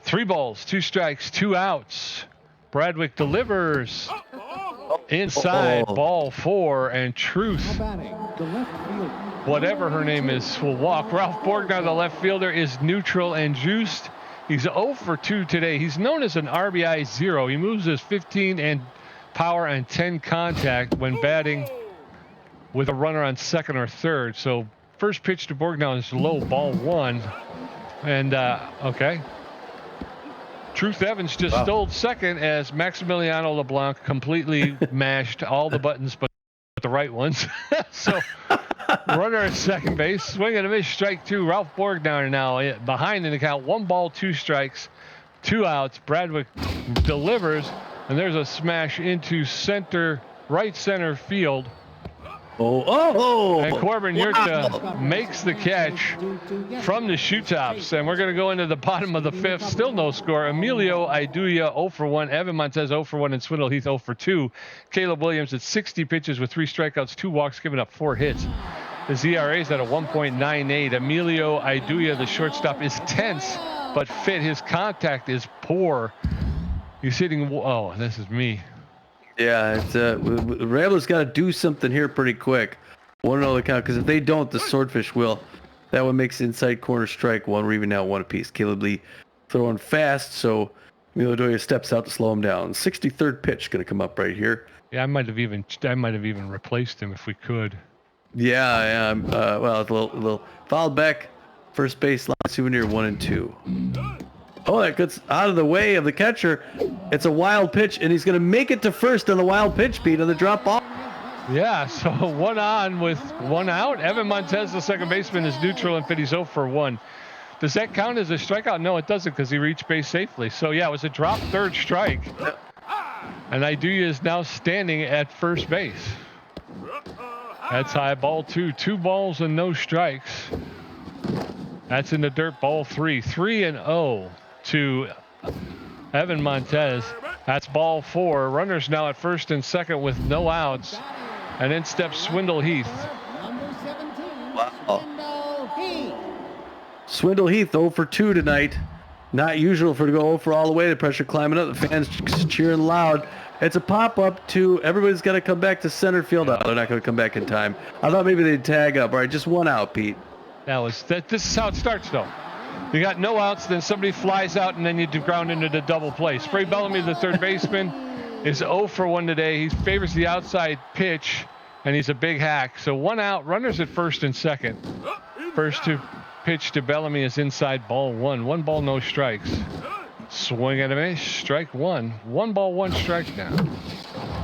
3 balls, 2 strikes, 2 outs. Bradwick delivers inside, ball 4, and Truth, whatever her name is, will walk. Ralph Borgnar, the left fielder, is neutral and juiced. He's 0 for 2 today. He's known as an RBI 0. He moves his 15 and power and 10 contact when batting with a runner on second or third. So first pitch to Borgnar is low, ball 1. And okay. Truth Evans just stole second as Maximiliano LeBlanc completely mashed all the buttons but the right ones. So runner at second base, swing and a miss, strike 2. Ralph Borgnar now behind in the count. 1 ball, 2 strikes, 2 outs. Bradwick delivers, and there's a smash into right center field. And Corbin Yurta makes the catch from the shoe tops. And we're going to go into the bottom of the fifth. Still no score. Emilio Iduya 0 for 1. Evan Montez 0 for 1. And Swindle Heath 0 for 2. Caleb Williams at 60 pitches with 3 strikeouts, 2 walks, giving up 4 hits. His ERA is at a 1.98. Emilio Iduya, the shortstop, is tense but fit. His contact is poor. He's hitting. Oh, this is me. Yeah, it's Ramblers got to do something here pretty quick. 1-0 the count, because if they don't, the Swordfish will. That one makes inside corner strike 1. We're even now 1 apiece. Caleb Lee throwing fast, so Emilio Doya steps out to slow him down. 63rd pitch going to come up right here. Yeah, I might have even replaced him if we could. Yeah. Well, it's a little fouled back. First base line souvenir 1 and 2. Oh, that gets out of the way of the catcher. It's a wild pitch, and he's going to make it to first on the wild pitch beat on the drop ball. Yeah, so 1 on with 1 out. Evan Montez, the second baseman, is neutral and fit. He's 0 for 1. Does that count as a strikeout? No, it doesn't, because he reached base safely. So, yeah, it was a drop third strike. And Iduya is now standing at first base. That's high, ball 2. 2 balls and no strikes. That's in the dirt, ball 3. 3-0 to Evan Montez. That's ball 4. Runners now at first and second with no outs. And in steps Swindle Heath. Number 17, Wow. Swindle Heath. Swindle Heath 0 for 2 tonight. Not usual for to go 0 for all the way. The pressure climbing up. The fans cheering loud. It's a pop-up to everybody's got to come back to center field. Oh, they're not going to come back in time. I thought maybe they'd tag up. All right, just 1 out, Pete. This is how it starts, though. You got no outs, then somebody flies out, and then you ground into the double play. Spray Bellamy, the third baseman, is 0 for 1 today. He favors the outside pitch. and he's a big hack. So 1 out, runners at first and second. First to pitch to Bellamy is inside, ball 1. 1 ball, no strikes. Swing and a miss, strike 1. 1 ball, 1 strike now.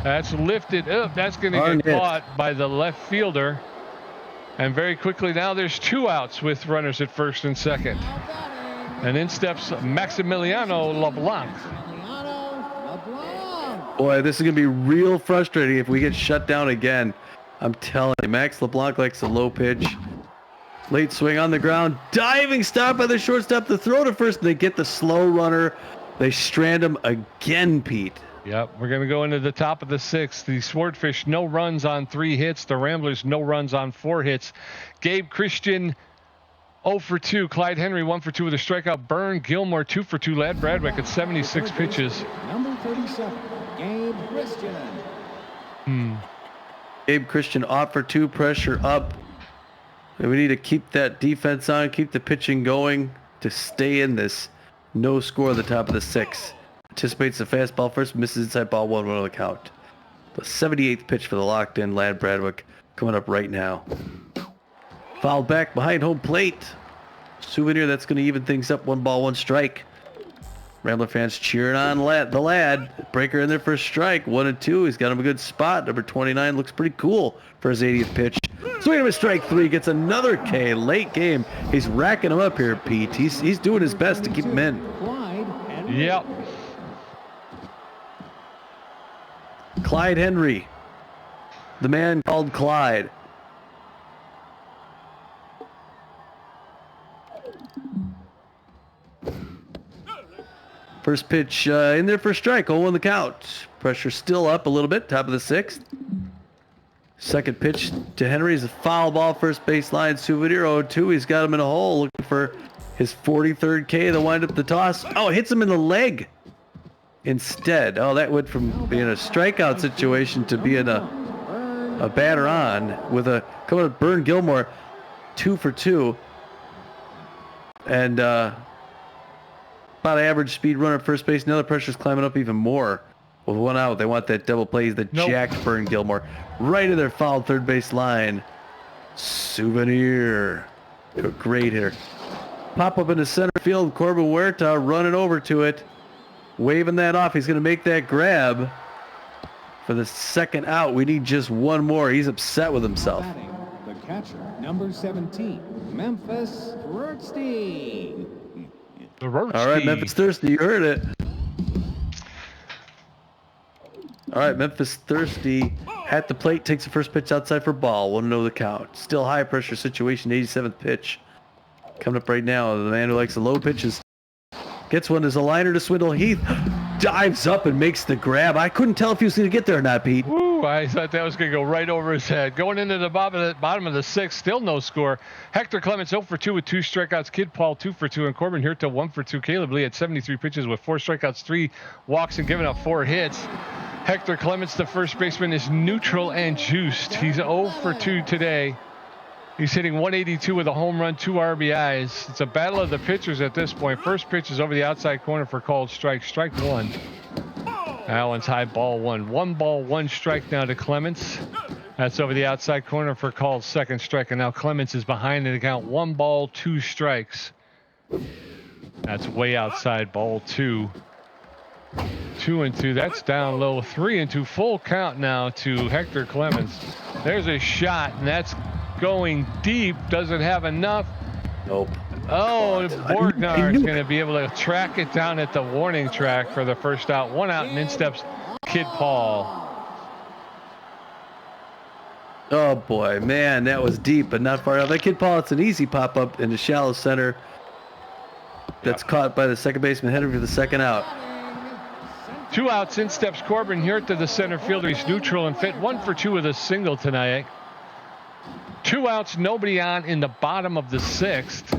That's lifted up. That's going to get caught by the left fielder. And very quickly now there's 2 outs with runners at first and second. And in steps Maximiliano LeBlanc. Boy, this is going to be real frustrating if we get shut down again. I'm telling you, Max LeBlanc likes a low pitch. Late swing on the ground. Diving stop by the shortstop. The throw to first, and they get the slow runner. They strand him again, Pete. Yep, we're going to go into the top of the 6th. The Swordfish, no runs on 3 hits. The Ramblers, no runs on 4 hits. Gabe Christian, 0 for 2. Clyde Henry, 1 for 2 with a strikeout. Bern Gilmore, 2 for 2. Lad Bradwick at 76 pitches. Number 37, Gabe Christian. Gabe Christian off for 2, pressure up. We need to keep that defense on, keep the pitching going to stay in this. No score at the top of the 6th. Anticipates the fastball first, misses inside, ball 1 on the count. The 78th pitch for the locked in Lad Bradwick coming up right now. Fouled back behind home plate. Souvenir, that's going to even things up. 1 ball, 1 strike. Rambler fans cheering on the lad. Breaker in there for a strike. 1 and 2. He's got him a good spot. Number 29 looks pretty cool for his 80th pitch. Swing him a strike 3. Gets another K. Late game. He's racking him up here, Pete. He's doing his best to keep him in. Yep. Clyde Henry. The man called Clyde. First pitch in there for a strike. 0 on the count. Pressure still up a little bit. Top of the 6th. Second pitch to Henry is a foul ball. First baseline. Souvenir 0-2. He's got him in a hole looking for his 43rd K. They'll wind up the toss. Oh, hits him in the leg instead. Oh, that went from being a strikeout situation to being a batter on with a coming up. Bern Gilmore 2 for 2. And about average speed runner at first base. Now the pressure's climbing up even more. With 1 out, they want that double play that jacked Bern Gilmore right in their foul third base line. Souvenir, a great hitter. Pop up into center field. Corbin Huerta running over to it, waving that off. He's going to make that grab for the 2nd out. We need just 1 more. He's upset with himself. The catcher, number 17, Memphis Rortstein. All right, Memphis Thirsty, you heard it. All right, Memphis Thirsty at the plate, takes the first pitch outside for ball. 1-0 the count. Still high pressure situation, 87th pitch. Coming up right now, the man who likes the low pitches gets one as a liner to Swindle Heath. Dives up and makes the grab. I couldn't tell if he was going to get there or not, Pete. Ooh, I thought that was going to go right over his head. Going into the bottom of the 6th, still no score. Hector Clements 0 for 2 with 2 strikeouts. Kid Paul 2 for 2, and Corbin Huerta 1 for 2. Caleb Lee at 73 pitches with 4 strikeouts, 3 walks, and giving up 4 hits. Hector Clements, the first baseman, is neutral and juiced. He's 0 for 2 today. He's hitting 182 with a home run, 2 RBIs. It's a battle of the pitchers at this point. First pitch is over the outside corner for called strike. Strike 1. That one's high, ball 1. 1 ball, 1 strike now to Clements. That's over the outside corner for called 2nd strike. And now Clements is behind in the count. 1 ball, 2 strikes. That's way outside, ball 2. 2-2. That's down low. 3-2. Full count now to Hector Clements. There's a shot, and that's going deep. Doesn't have enough. Nope. Oh, Borgnar is going to be able to track it down at the warning track for the first out. 1 out, and in steps Kid Paul. Oh boy, man, that was deep, but not far out. That Kid Paul, it's an easy pop up in the shallow center. That's caught by the second baseman Henry for the 2nd out. 2 outs, in steps Corbin Huerta, the center fielder. He's neutral and fit. 1 for 2 with a single tonight. 2 outs, nobody on in the bottom of the 6th.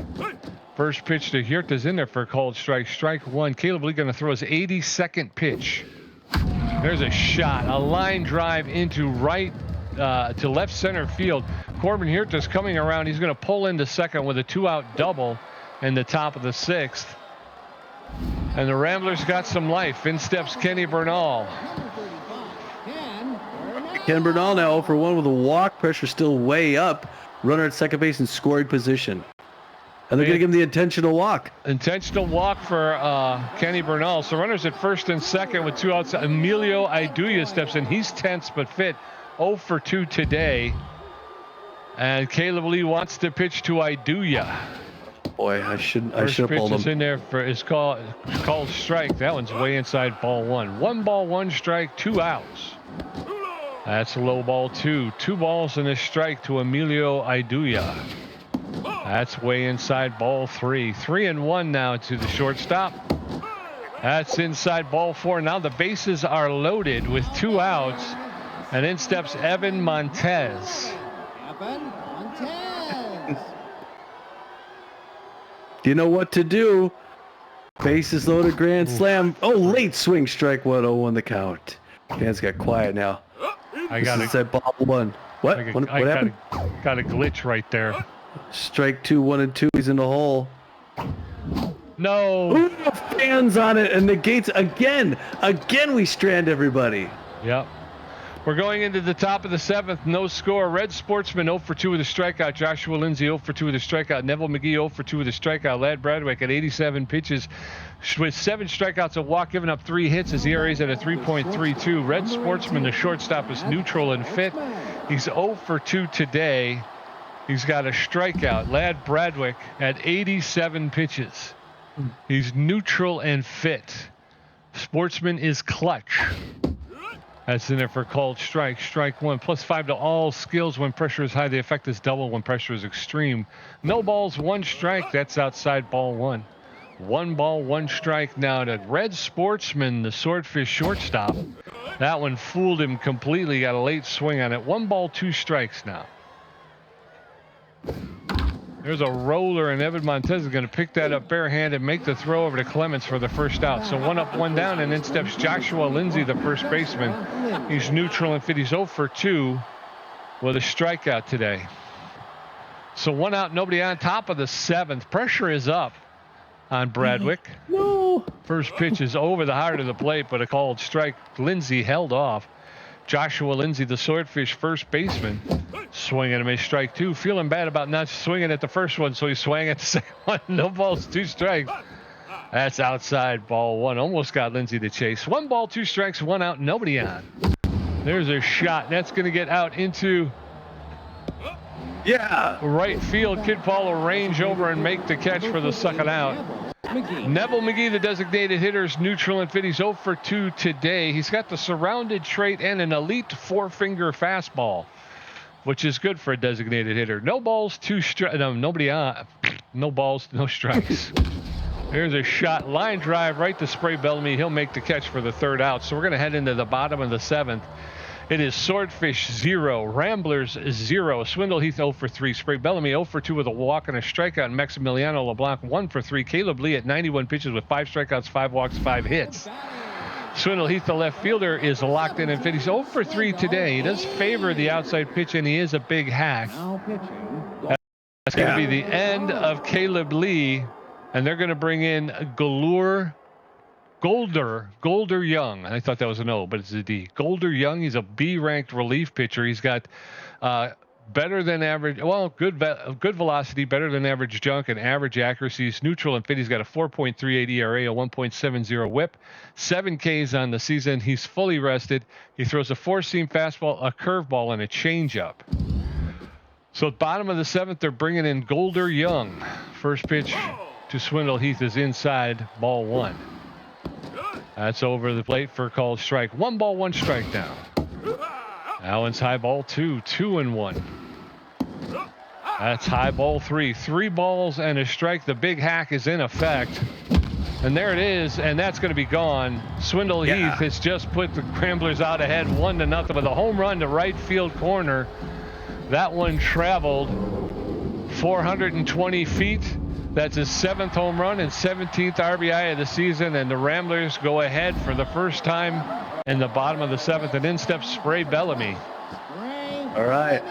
First pitch to Huerta's in there for a called strike. Strike 1. Caleb Lee going to throw his 82nd pitch. There's a shot, a line drive into right to left center field. Corbin Huerta's coming around. He's going to pull into second with a 2-out double in the top of the 6th. And the Ramblers got some life. In steps Kenny Bernal. Ken Bernal now 0 for 1 with a walk. Pressure still way up. Runner at second base in scoring position. And they're going to give him the intentional walk. Intentional walk for Kenny Bernal. So runners at first and second with 2 outs. Emilio Iduya steps in. He's tense but fit. 0 for 2 today. And Caleb Lee wants to pitch to Iduya. Boy, I should have pulled pitch is him. in there for is called strike. That one's way inside ball 1. 1 ball, 1 strike, 2 outs. That's a low ball 2. 2 balls and a strike to Emilio Iduya. That's way inside ball 3. 3-1 now to the shortstop. That's inside ball 4. Now the bases are loaded with 2 outs. And in steps Evan Montez. Do you know what to do? Bases loaded, grand slam. Oh, late swing, strike 1, 0-1 the count. Fans got quiet now. I got it. Ball 1. What? What happened? Got a glitch right there. Strike 2, 1 and 2. He's in the hole. No. Ooh, fans on it and negates again. Again, we strand everybody. Yep. We're going into the top of the 7th. No score. Red Sportsman 0 for 2 with a strikeout. Joshua Lindsay 0 for 2 with a strikeout. Neville McGee 0 for 2 with a strikeout. Ladd Bradwick at 87 pitches with 7 strikeouts, a walk, giving up 3 hits. His ERA is at a 3.32. Red Sportsman, the shortstop, is neutral and fit. He's 0 for 2 today. He's got a strikeout. Ladd Bradwick at 87 pitches. He's neutral and fit. Sportsman is clutch. That's in there for called strike. Strike 1. +5 to all skills when pressure is high. The effect is double when pressure is extreme. No balls, 1 strike. That's outside ball 1. 1 ball, 1 strike now to Red Sportsman, the Swordfish shortstop. That one fooled him completely. Got a late swing on it. 1 ball, 2 strikes now. There's a roller, and Evan Montez is going to pick that up barehanded and make the throw over to Clements for the first out. So 1 up, 1 down, and then steps Joshua Lindsay, the first baseman. He's neutral and fit. He's 0 for 2 with a strikeout today. So 1 out, nobody on. Top of the 7th. Pressure is up on Bradwick. No. First pitch is over the heart of the plate, but a called strike. Lindsay held off. Joshua Lindsay, the Swordfish first baseman, swinging and a miss, strike 2. Feeling bad about not swinging at the first one, so he swung at the second one. No balls, 2 strikes. That's outside ball 1. Almost got Lindsay to chase. 1 ball, 2 strikes, 1 out, nobody on. There's a shot. That's going to get out into right field. Kid Paul will range over and make the catch for the second out. Neville McGee, the designated hitter, is neutral and fit. He's 0 for 2 today. He's got the surrounded trait and an elite 4-finger fastball, which is good for a designated hitter. No balls, 2 strikes. No, nobody on. No balls, no strikes. There's a shot. Line drive right to Spray Bellamy. He'll make the catch for the 3rd out. So we're going to head into the bottom of the 7th. It is Swordfish 0, Ramblers 0, Swindle Heath 0 for 3, Spray Bellamy 0 for 2 with a walk and a strikeout, Maximiliano LeBlanc 1 for 3, Caleb Lee at 91 pitches with 5 strikeouts, 5 walks, 5 hits. Swindle Heath, the left fielder, is locked in and fit. He's 0 for 3 today. He does favor the outside pitch, and he is a big hack. That's going to be the end of Caleb Lee, and they're going to bring in Golder Young. I thought that was an O, but it's a D. Golder Young. He's a B-ranked relief pitcher. He's got better than average, well, good velocity, better than average junk, and average accuracy. He's neutral and fit. He's got a 4.38 ERA, a 1.70 WHIP, 7 Ks on the season. He's fully rested. He throws a 4-seam fastball, a curveball, and a changeup. So bottom of the 7th, they're bringing in Golder Young. First pitch to Swindle Heath is inside ball 1. That's over the plate for a called strike. 1 ball, 1 strike now. Now it's high ball 2, 2-1. That's high ball 3, 3 balls and a strike. The big hack is in effect. And there it is, and that's going to be gone. Swindle Heath has just put the Ramblers out ahead 1-0 with a home run to right field corner. That one traveled 420 feet. That's his 7th home run and 17th RBI of the season, and the Ramblers go ahead for the first time in the bottom of the 7th, and in steps Spray Bellamy. All right.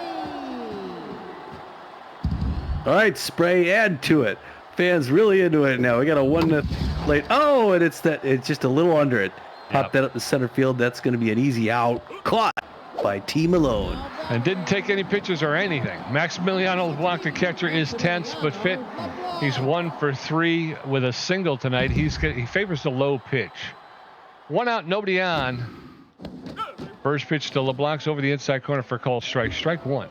All right, Spray, add to it. Fans really into it now. We got a 1 late. Oh, and it's just a little under it. Pop that up to center field. That's going to be an easy out. Caught. by T. Malone. And didn't take any pitches or anything. Maximiliano LeBlanc, the catcher, is tense but fit. He's 1 for 3 with a single tonight. He favors the low pitch. 1 out, nobody on. First pitch to LeBlanc's over the inside corner for a called strike. Strike 1.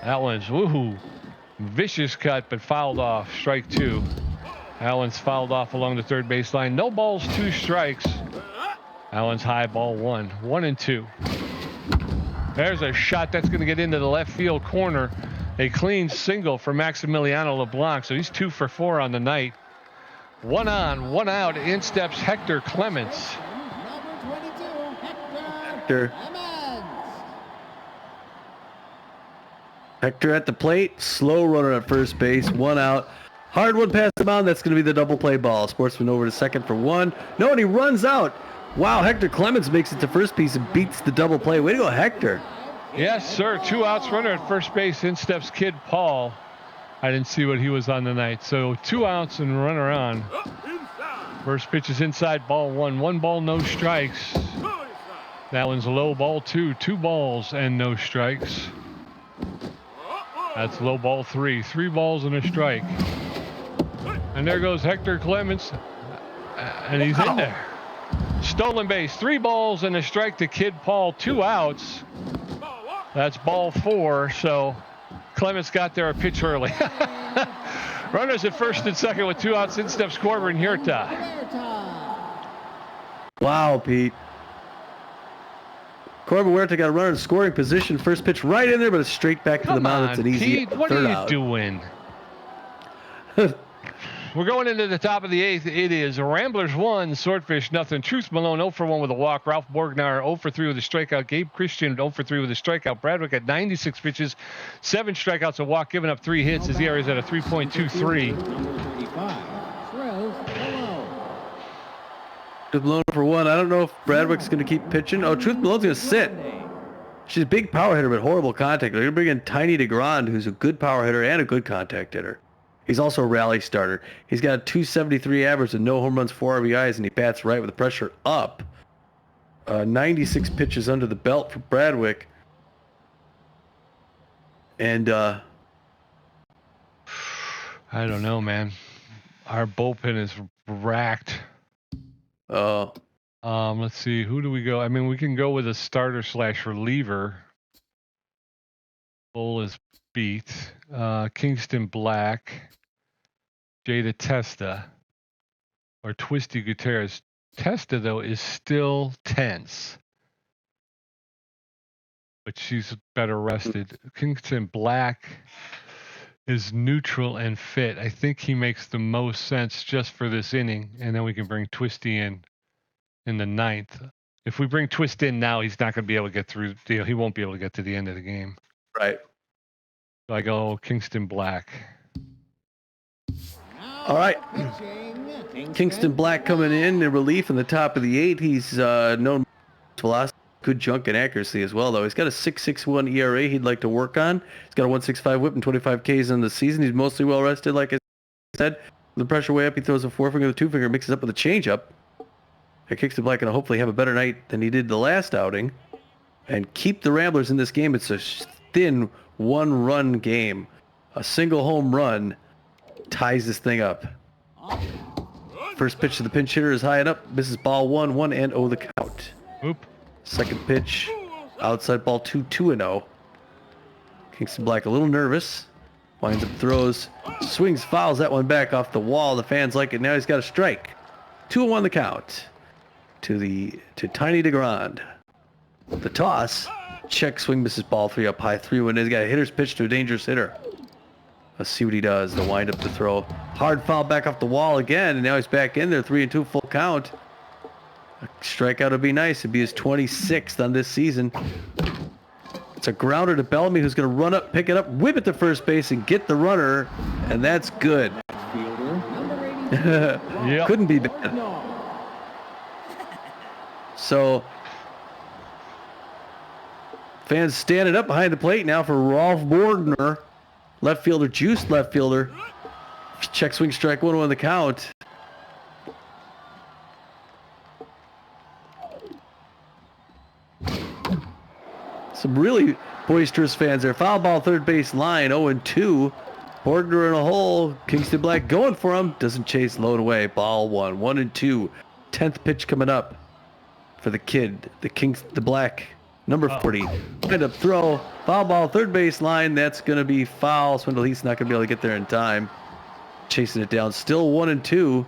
That one's woohoo. Vicious cut, but fouled off. Strike 2. That one's fouled off along the third baseline. No balls, 2 strikes. That one's high, ball 1. 1-2. There's a shot that's going to get into the left field corner. A clean single for Maximiliano LeBlanc. So he's 2 for 4 on the night. 1 on, 1 out. In steps Hector Clements. Hector at the plate. Slow runner at first base. 1 out. Hard one past the mound. That's going to be the double play ball. Sportsman over to second for 1. No, and he runs out. Wow, Hector Clements makes it to first base and beats the double play. Way to go, Hector. Yes, sir. 2 outs, runner at first base. In steps Kid Paul. I didn't see what he was on tonight. So 2 outs and runner on. First pitch is inside, ball 1. 1 ball, no strikes. That one's low, ball 2. 2 balls and no strikes. That's low, ball 3. 3 balls and a strike. And there goes Hector Clements. And he's in there. Stolen base, 3 balls and a strike to Kid Paul. 2 outs. That's ball 4. So Clements got there a pitch early. Runners at first and second with 2 outs. In steps Corbin Huerta. Wow, Pete. Corbin Huerta got a runner in scoring position. First pitch right in there, but it's straight back to the mound. It's an easy Pete, what third are you out. doing? We're going into the top of the 8th. It is Ramblers 1, Swordfish nothing. Truth Malone 0 for 1 with a walk. Ralph Borgnar 0 for 3 with a strikeout. Gabe Christian 0 for 3 with a strikeout. Bradwick at 96 pitches, 7 strikeouts, a walk, giving up 3 hits. His ERA is at a 3.23. Truth Malone for 1. I don't know if Bradwick's going to keep pitching. Oh, Truth Malone's going to sit. She's a big power hitter, but horrible contact. They're going to bring in Tiny DeGrand, who's a good power hitter and a good contact hitter. He's also a rally starter. He's got a 273 average and no home runs, 4 RBIs, and he bats right with the pressure up. 96 pitches under the belt for Bradwick. And I don't know, man. Our bullpen is racked. Let's see. Who do we go? I mean, we can go with a starter / reliever. Bull is beat. Kingston Black. Jada Testa. Or Twisty Gutierrez. Testa, though, is still tense. But she's better rested. Kingston Black is neutral and fit. I think he makes the most sense just for this inning. And then we can bring Twisty in the 9th. If we bring Twist in now, he's not going to be able to get through. He won't be able to get to the end of the game. right. So I go Kingston Black. All right. Kingston Black coming in relief in the top of the 8. He's known for velocity, good junk and accuracy as well, though. He's got a 6.61 ERA he'd like to work on. He's got a 1.65 whip and 25 Ks in the season. He's mostly well rested, like I said. With the pressure way up, he throws a 4-finger with a 2-finger, mixes up with a changeup. Kingston Black going to hopefully have a better night than he did the last outing and keep the Ramblers in this game. It's a thin 1-run game. A single home run ties this thing up. First pitch to the pinch hitter is high and up. Misses ball 1, 1-0 the count. Oop. Second pitch, outside ball 2, 2-0. Kingston Black a little nervous. Winds up throws, swings, fouls that one back off the wall. The fans like it. Now he's got a strike. 2-1 the count to Tiny DeGrand. The toss, check swing, misses ball 3 up high. 3-1. He's got a hitter's pitch to a dangerous hitter. Let's see what he does. The wind up to throw. Hard foul back off the wall again, and now he's back in there. 3-2 full count. A strikeout would be nice. It'd be his 26th on this season. It's a grounder to Bellamy, who's going to run up, pick it up, whip it to first base, and get the runner, and that's good. Yep. Couldn't be bad. So, fans standing up behind the plate now for Rolf Bordner. Left fielder, juiced left fielder. Check swing strike 1 on the count. Some really boisterous fans there. Foul ball third base line, 0-2. Borgner in a hole. Kingston Black going for him. Doesn't chase, load away. Ball 1, 1-2. 10th pitch coming up for the kid, the Black, number 40. Wind up throw. Foul ball third base line. That's going to be foul. Swindle Heath's not going to be able to get there in time. Chasing it down. Still 1-2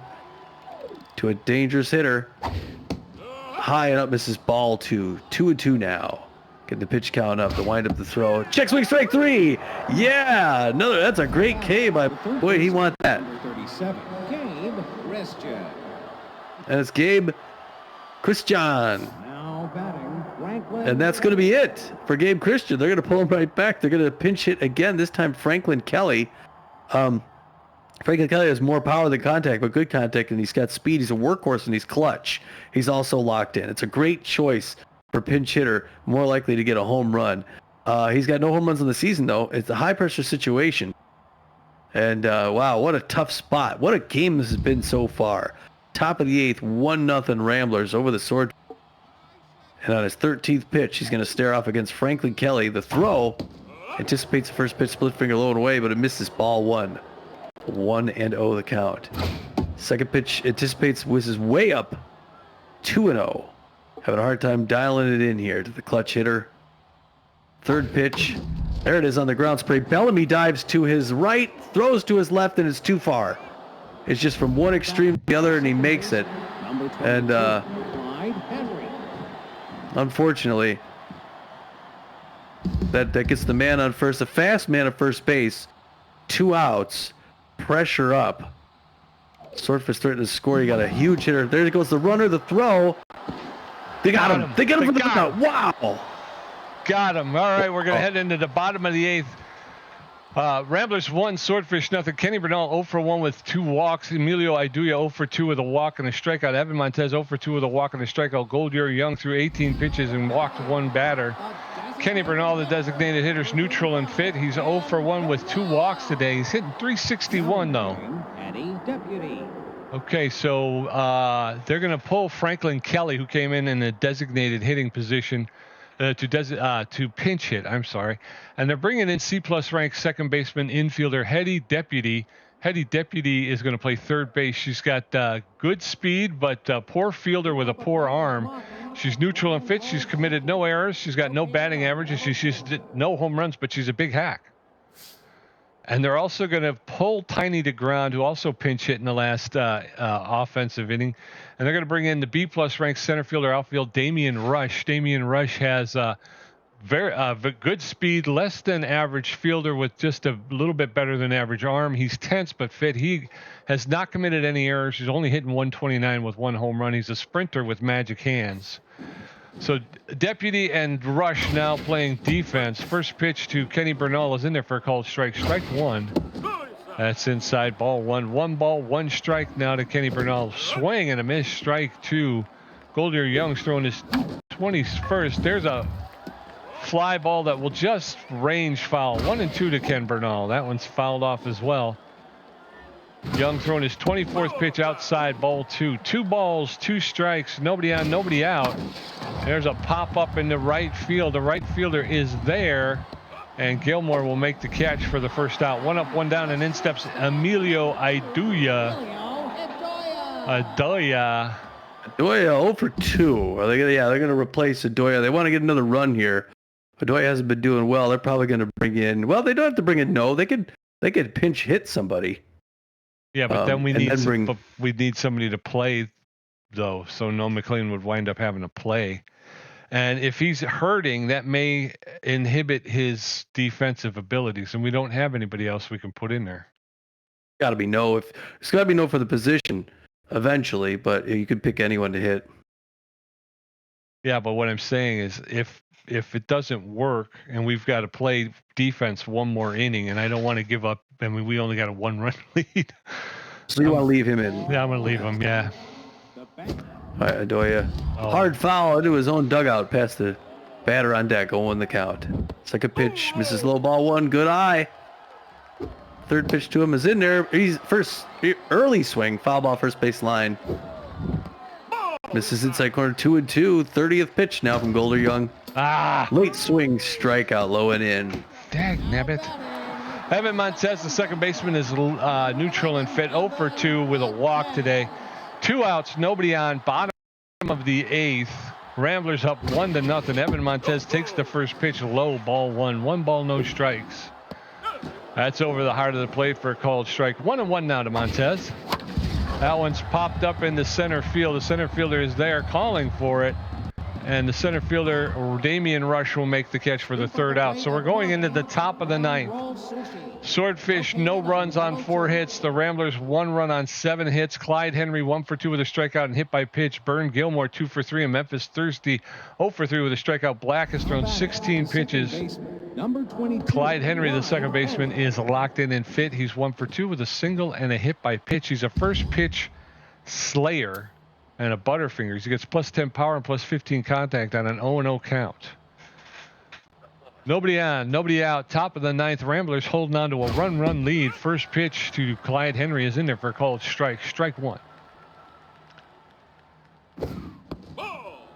to a dangerous hitter. High and up misses ball 2. 2-2 now. Get the pitch count up. The wind up the throw. Check swing strike 3. Yeah, another. That's a great K by boy. He wants that. 37. Gabe Christian. And it's Gabe Christian. Now batting Franklin. And that's going to be it for Gabe Christian. They're going to pull him right back. They're going to pinch hit again. This time Franklin Kelly. Franklin Kelly has more power than contact, but good contact, and he's got speed. He's a workhorse, and he's clutch. He's also locked in. It's a great choice for pinch hitter, more likely to get a home run. He's got no home runs in the season, though. It's a high-pressure situation. And, wow, what a tough spot. What a game this has been so far. Top of the 8th, 1-0 Ramblers over the Sword. And on his 13th pitch, he's going to stare off against Franklin Kelly. The throw anticipates the first pitch, split finger low and away, but it misses ball 1. 1-0 the count. Second pitch anticipates, whizzes way up. 2-0. Having a hard time dialing it in here to the clutch hitter. Third pitch. There it is on the ground spray. Bellamy dives to his right, throws to his left, and it's too far. It's just from one extreme to the other, and he makes it. And unfortunately, that gets the man on first, a fast man at first base. 2 outs. Pressure up. Swordfish threatening to score. You got a huge hitter. There goes the runner, the throw. They got him. They got him for the out. Wow. Got him. All right, we're going to head into the bottom of the 8th. Ramblers 1, Swordfish nothing. Kenny Bernal 0 for 1 with 2 walks. Emilio Iduya 0 for 2 with a walk and a strikeout. Evan Montez 0 for 2 with a walk and a strikeout. Goldier Young threw 18 pitches and walked 1 batter. Kenny Bernal, the designated hitter's neutral and fit. He's 0 for 1 with 2 walks today. He's hitting .361 though. Okay, so they're going to pull Franklin Kelly, who came in a designated hitting position, to pinch hit. I'm sorry, and they're bringing in C+ ranked second baseman infielder Hetty Deputy. Hetty Deputy is going to play third base. She's got good speed, but poor fielder with a poor arm. She's neutral and fit. She's committed no errors. She's got no batting average, and she's no home runs, but she's a big hack. And they're also going to pull Tiny to ground, who also pinch hit in the last offensive inning. And they're going to bring in the B+ ranked center fielder outfield Damian Rush. Damian Rush has very good speed, less than average fielder with just a little bit better than average arm. He's tense but fit. He has not committed any errors. He's only hitting 129 with 1 home run. He's a sprinter with magic hands. So Deputy and Rush now playing defense. First pitch to Kenny Bernal is in there for a called strike. Strike 1. That's inside, ball 1. 1 ball, 1 strike now to Kenny Bernal. Swing and a miss, strike 2. Goldier Young's throwing his 21st. There's a fly ball that will just range foul. 1-2 to Ken Bernal. That one's fouled off as well. Young throwing his 24th pitch outside, ball 2. 2 balls, 2 strikes, nobody on, nobody out. There's a pop up in the right field. The right fielder is there, and Gilmore will make the catch for the first out. 1 up, 1 down, and in steps Emilio Iduya. Iduya 0 for 2. Are they gonna? Yeah, they're gonna replace Iduya. They want to get another run here. Iduya hasn't been doing well. They're probably gonna bring in. Well, they don't have to bring in. No, they could pinch hit somebody. Yeah, but then we need somebody to play, though. So Noah McLean would wind up having to play. And if he's hurting, that may inhibit his defensive abilities. And we don't have anybody else we can put in there. Got to be no. It's got to be no for the position eventually, but you could pick anyone to hit. Yeah, but what I'm saying is if it doesn't work and we've got to play defense 1 more inning, and I don't want to give up. I mean, we only got a 1-run lead. So you want to leave him in? Yeah, I'm going to leave him, yeah. All right, Iduya. Hard foul into his own dugout past the batter on deck, 0-1 the count. Second pitch, misses low, ball 1, good eye. Third pitch to him is in there. He's early swing, foul ball first base line. Misses inside corner 2-2. 30th pitch now from Golder Young. Late swing, strikeout, low and in. Dag nabbit. Evan Montez, the second baseman, is neutral and fit. 0 for 2 with a walk today. 2 outs, nobody on. Bottom of the 8th. Ramblers up 1-0. Evan Montez takes the first pitch low, ball 1. 1 ball, no strikes. That's over the heart of the plate for a called strike. 1-1 now to Montez. That one's popped up into center field. The center fielder is there calling for it. And the center fielder, Damian Rush, will make the catch for the 3rd out. So we're going into the top of the 9th. Swordfish, no runs on 4 hits. The Ramblers, 1 run on 7 hits. Clyde Henry, 1 for 2 with a strikeout and hit by pitch. Bern Gilmore, 2 for 3. And Memphis Thirsty, 0 for 3 with a strikeout. Black has thrown 16 pitches. Clyde Henry, the second baseman, is locked in and fit. He's 1 for 2 with a single and a hit by pitch. He's a first pitch slayer and a butterfingers. He gets +10 power and +15 contact on an 0-0 count. Nobody on, nobody out. Top of the 9th. Ramblers holding on to a run lead. First pitch to Clyde Henry is in there for a called strike. Strike 1.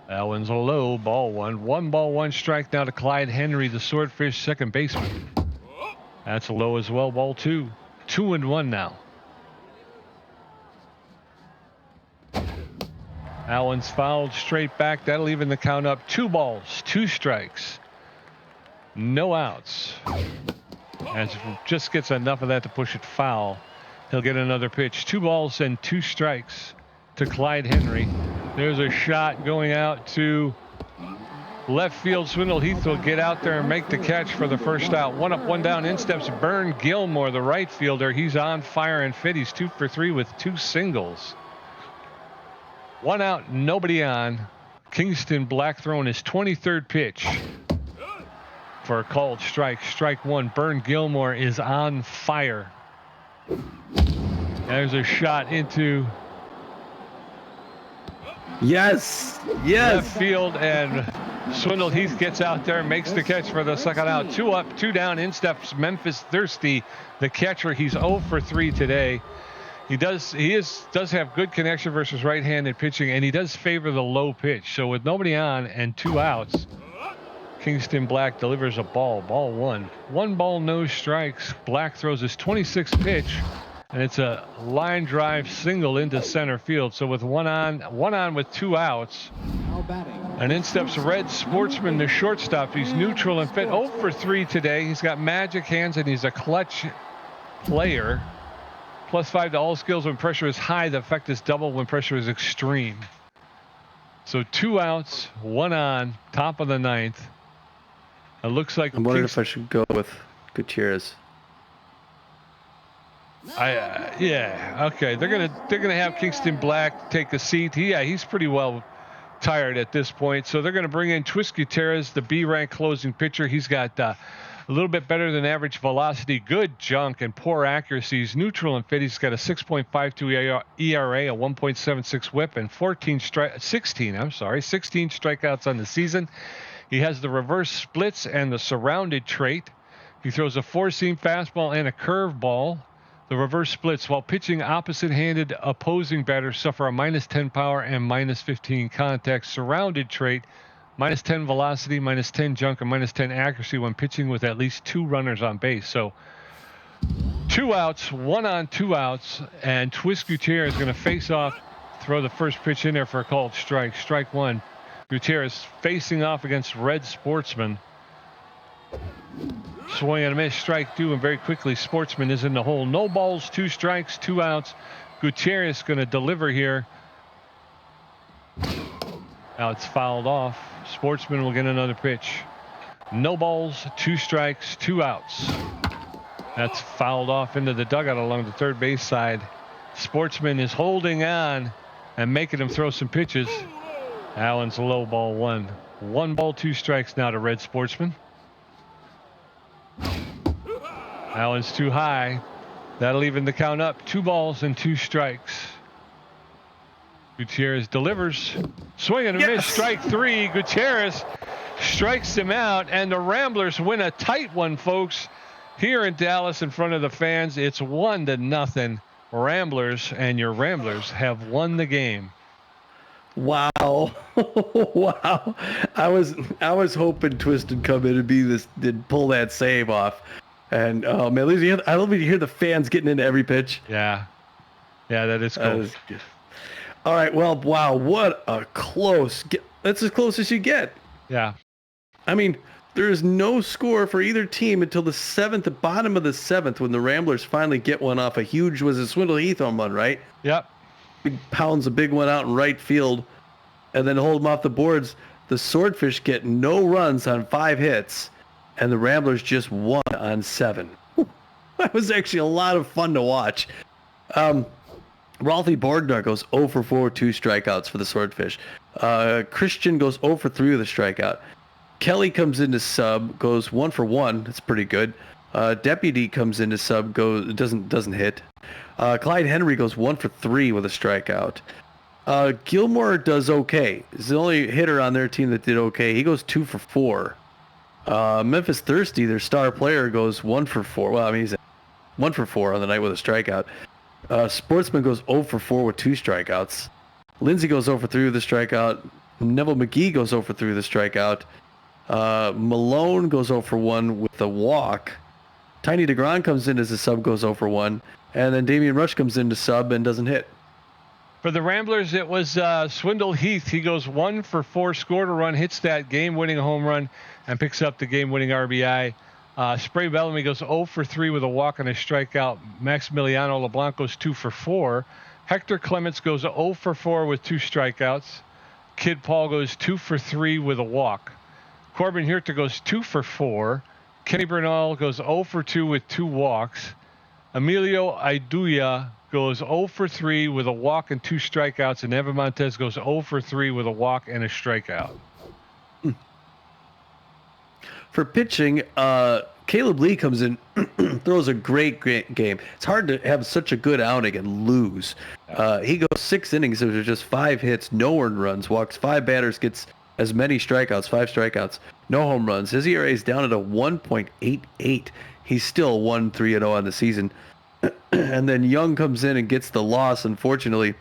That one's a low, ball 1. 1 ball, 1 strike now to Clyde Henry, the Swordfish second baseman. That's a low as well, ball 2. 2-1 now. That one's fouled straight back. That'll even the count up. 2 balls, 2 strikes. No outs. As just gets enough of that to push it foul. He'll get another pitch. 2 balls and 2 strikes to Clyde Henry. There's a shot going out to left field. Swindle Heath will get out there and make the catch for the first out. 1 up, 1 down. In steps Bern Gilmore, the right fielder. He's on fire and fit. He's 2 for 3 with 2 singles. 1 out, nobody on. Kingston Black throwing his 23rd pitch for a called strike. Strike 1. Bern Gilmore is on fire. There's a shot into left field, and Swindle Heath gets out there and makes the catch for the second out. 2 up, 2 down. In steps Memphis Thirsty, the catcher. He's 0 for 3 today. He does have good connection versus right-handed pitching, and he does favor the low pitch. So with nobody on and 2 outs, Kingston Black delivers a ball. Ball 1. 1 ball, no strikes. Black throws his 26th pitch, and it's a line drive single into center field. So with 1 on with 2 outs, and in steps Red Sportsman, the shortstop. He's neutral and fit. 0 for 3 today. He's got magic hands, and he's a clutch player. +5 to all skills when pressure is high. The effect is double when pressure is extreme. So 2 outs, 1 on, top of the 9th. It looks like I'm wondering if I should go with Gutierrez. Yeah, okay. They're gonna have Kingston Black take a seat. He's pretty well tired at this point. So they're gonna bring in Twist Gutierrez, the B-rank closing pitcher. He's got a little bit better than average velocity, good junk, and poor accuracies. Neutral and fit. He's got a 6.52 ERA, a 1.76 WHIP, and 16 strikeouts on the season. He has the reverse splits and the surrounded trait. He throws a 4-seam fastball and a curveball. The reverse splits, while pitching opposite-handed opposing batters, suffer a -10 power and -15 contact. Surrounded trait, -10 velocity, -10 junk, and -10 accuracy when pitching with at least 2 runners on base. So 2 outs, 1 on, 2 outs, and Twist Gutierrez is going to face off, throw the first pitch in there for a called strike. Strike 1. Gutierrez facing off against Red Sportsman. Swing and a miss, strike 2, and very quickly Sportsman is in the hole. No balls, 2 strikes, 2 outs. Gutierrez going to deliver here. Now it's fouled off. Sportsman will get another pitch. No balls, 2 strikes, 2 outs. That's fouled off into the dugout along the third base side. Sportsman is holding on and making him throw some pitches. That one's a low, ball 1. 1 ball, 2 strikes now to Red Sportsman. That one's too high. That'll even the count up. 2 balls and 2 strikes. Gutierrez delivers. Swing and a miss. Strike 3. Gutierrez strikes him out, and the Ramblers win a tight one, folks. Here in Dallas in front of the fans, it's 1-0. Ramblers, and your Ramblers have won the game. Wow. Wow. I was hoping Twist would come in and did pull that save off. And oh man, I love to hear the fans getting into every pitch. Yeah. Yeah, that is cool. All right, well, wow, what a that's as close as you get. Yeah. I mean, there is no score for either team until the bottom of the seventh, when the Ramblers finally get one off was a Swindle Heath home run, right? Yep. Pounds a big one out in right field, and then hold them off the boards. The Swordfish get no runs on 5 hits, and the Ramblers just won on 7. That was actually a lot of fun to watch. Ralphie Bordnar goes 0 for 4 with 2 strikeouts for the Swordfish. Christian goes 0 for 3 with a strikeout. Kelly comes into sub, goes 1 for 1. That's pretty good. Deputy comes into sub, doesn't hit. Clyde Henry goes 1 for 3 with a strikeout. Gilmore does okay. He's the only hitter on their team that did okay. He goes 2 for 4. Memphis Thirsty, their star player, goes 1 for 4. Well, I mean, he's 1 for 4 on the night with a strikeout. Sportsman goes 0 for 4 with 2 strikeouts. Lindsay goes 0 for 3 with a strikeout. Neville McGee goes 0 for 3 with a strikeout. Malone goes 0 for 1 with a walk. Tiny DeGron comes in as a sub, goes 0 for 1. And then Damian Rush comes in to sub and doesn't hit. For the Ramblers, it was Swindle Heath. He goes 1 for 4, scored a run, hits that game-winning home run, and picks up the game-winning RBI. Spray Bellamy goes 0 for 3 with a walk and a strikeout. Maximiliano LeBlanc goes 2 for 4. Hector Clements goes 0 for 4 with 2 strikeouts. Kid Paul goes 2 for 3 with a walk. Corbin Hirta goes 2 for 4. Kenny Bernal goes 0 for 2 with 2 walks. Emilio Aiduya goes 0 for 3 with a walk and 2 strikeouts. And Evan Montez goes 0 for 3 with a walk and a strikeout. For pitching, Caleb Lee comes in, throws a great game. It's hard to have such a good outing and lose. He goes 6 innings. There's just 5 hits, no earned runs, walks 5 batters, gets as many strikeouts, 5 strikeouts, no home runs. His ERA is down at a 1.88. He's still 1-3-0 on the season. And then Young comes in and gets the loss. Unfortunately,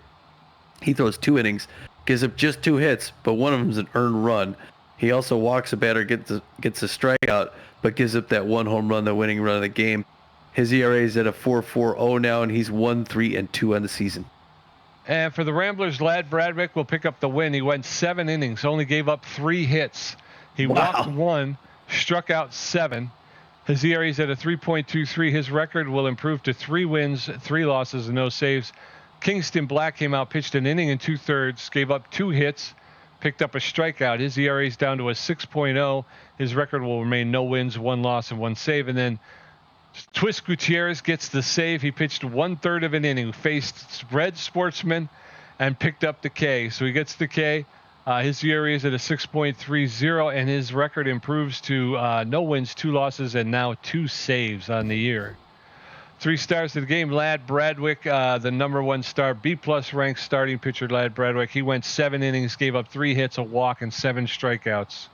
he throws 2 innings, gives up just 2 hits, but one of them is an earned run. He also walks a batter, gets a strikeout, but gives up that 1 home run, the winning run of the game. His ERA is at a 4.40 now, and he's 1-3-2 on the season. And for the Ramblers, Lad Bradwick will pick up the win. He went 7 innings, only gave up 3 hits. He walked 1, struck out 7. His ERA is at a 3.23. His record will improve to 3 wins, 3 losses, and no saves. Kingston Black came out, pitched an inning and 2/3, gave up 2 hits, picked up a strikeout. His ERA is down to a 6.0. His record will remain no wins, 1 loss, and 1 save. And then Twist Gutierrez gets the save. He pitched 1/3 of an inning, faced Red Sportsman, and picked up the K. So he gets the K. His ERA is at a 6.30, and his record improves to no wins, 2 losses, and now 2 saves on the year. 3 stars of the game. Lad Bradwick, the number 1 star, B+ ranked starting pitcher. Lad Bradwick. He went 7 innings, gave up 3 hits, a walk, and 7 strikeouts.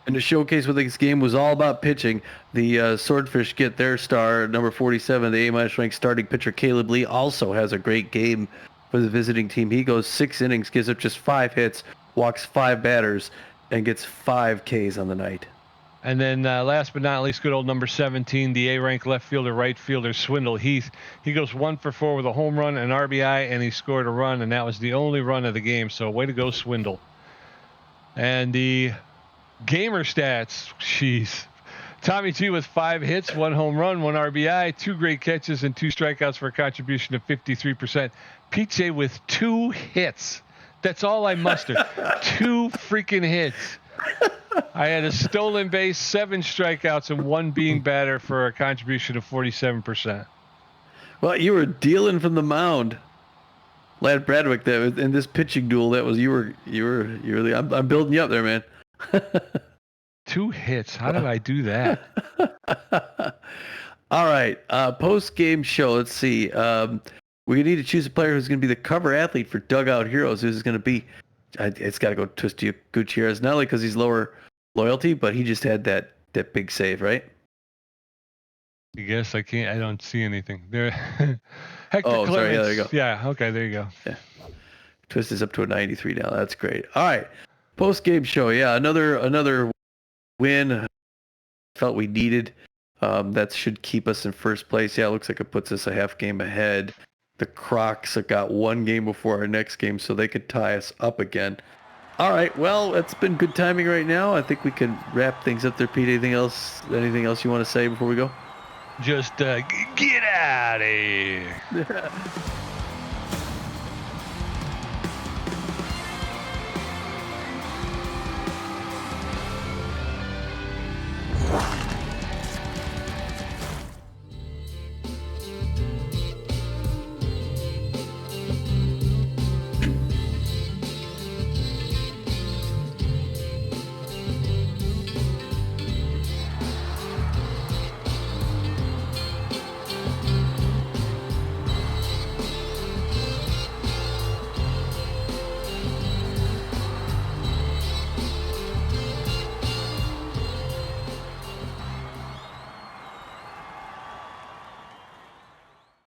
And the showcase with this game was all about pitching. The Swordfish get their star, number 47, the A- ranked starting pitcher Caleb Lee, also has a great game for the visiting team. He goes 6 innings, gives up just 5 hits, walks 5 batters, and gets 5 Ks on the night. And then last but not least, good old number 17, the A-ranked left fielder, right fielder, Swindle Heath. He goes 1 for 4 with a home run, an RBI, and he scored a run, and that was the only run of the game. So way to go, Swindle. And the gamer stats, jeez. Tommy G with 5 hits, 1 home run, 1 RBI, 2 great catches, and 2 strikeouts for a contribution of 53%. PJ with 2 hits. That's all I mustered. 2 freaking hits. I had a stolen base, 7 strikeouts, and 1 being batter for a contribution of 47%. Well, you were dealing from the mound. Lad Bradwick, that was, in this pitching duel, that was you were I'm building you up there, man. 2 hits. How did I do that? All right. Post-game show. Let's see. We need to choose a player who's going to be the cover athlete for Dugout Heroes. Who's going to be? It's got to go Twist Gutierrez, not only because he's lower loyalty, but he just had that big save, right? I guess I can't. I don't see anything there. Hector Clements. Sorry. Yeah, there you go. Yeah. Okay. There you go. Yeah. Twist is up to a 93 now. That's great. All right. Post-game show. Yeah, another win. Felt we needed. That should keep us in first place. Yeah, it looks like it puts us a half game ahead. The Crocs have got one game before our next game, so they could tie us up again. All right. Well, it's been good timing right now. I think we can wrap things up there, Pete. Anything else you want to say before we go? Just get out of here.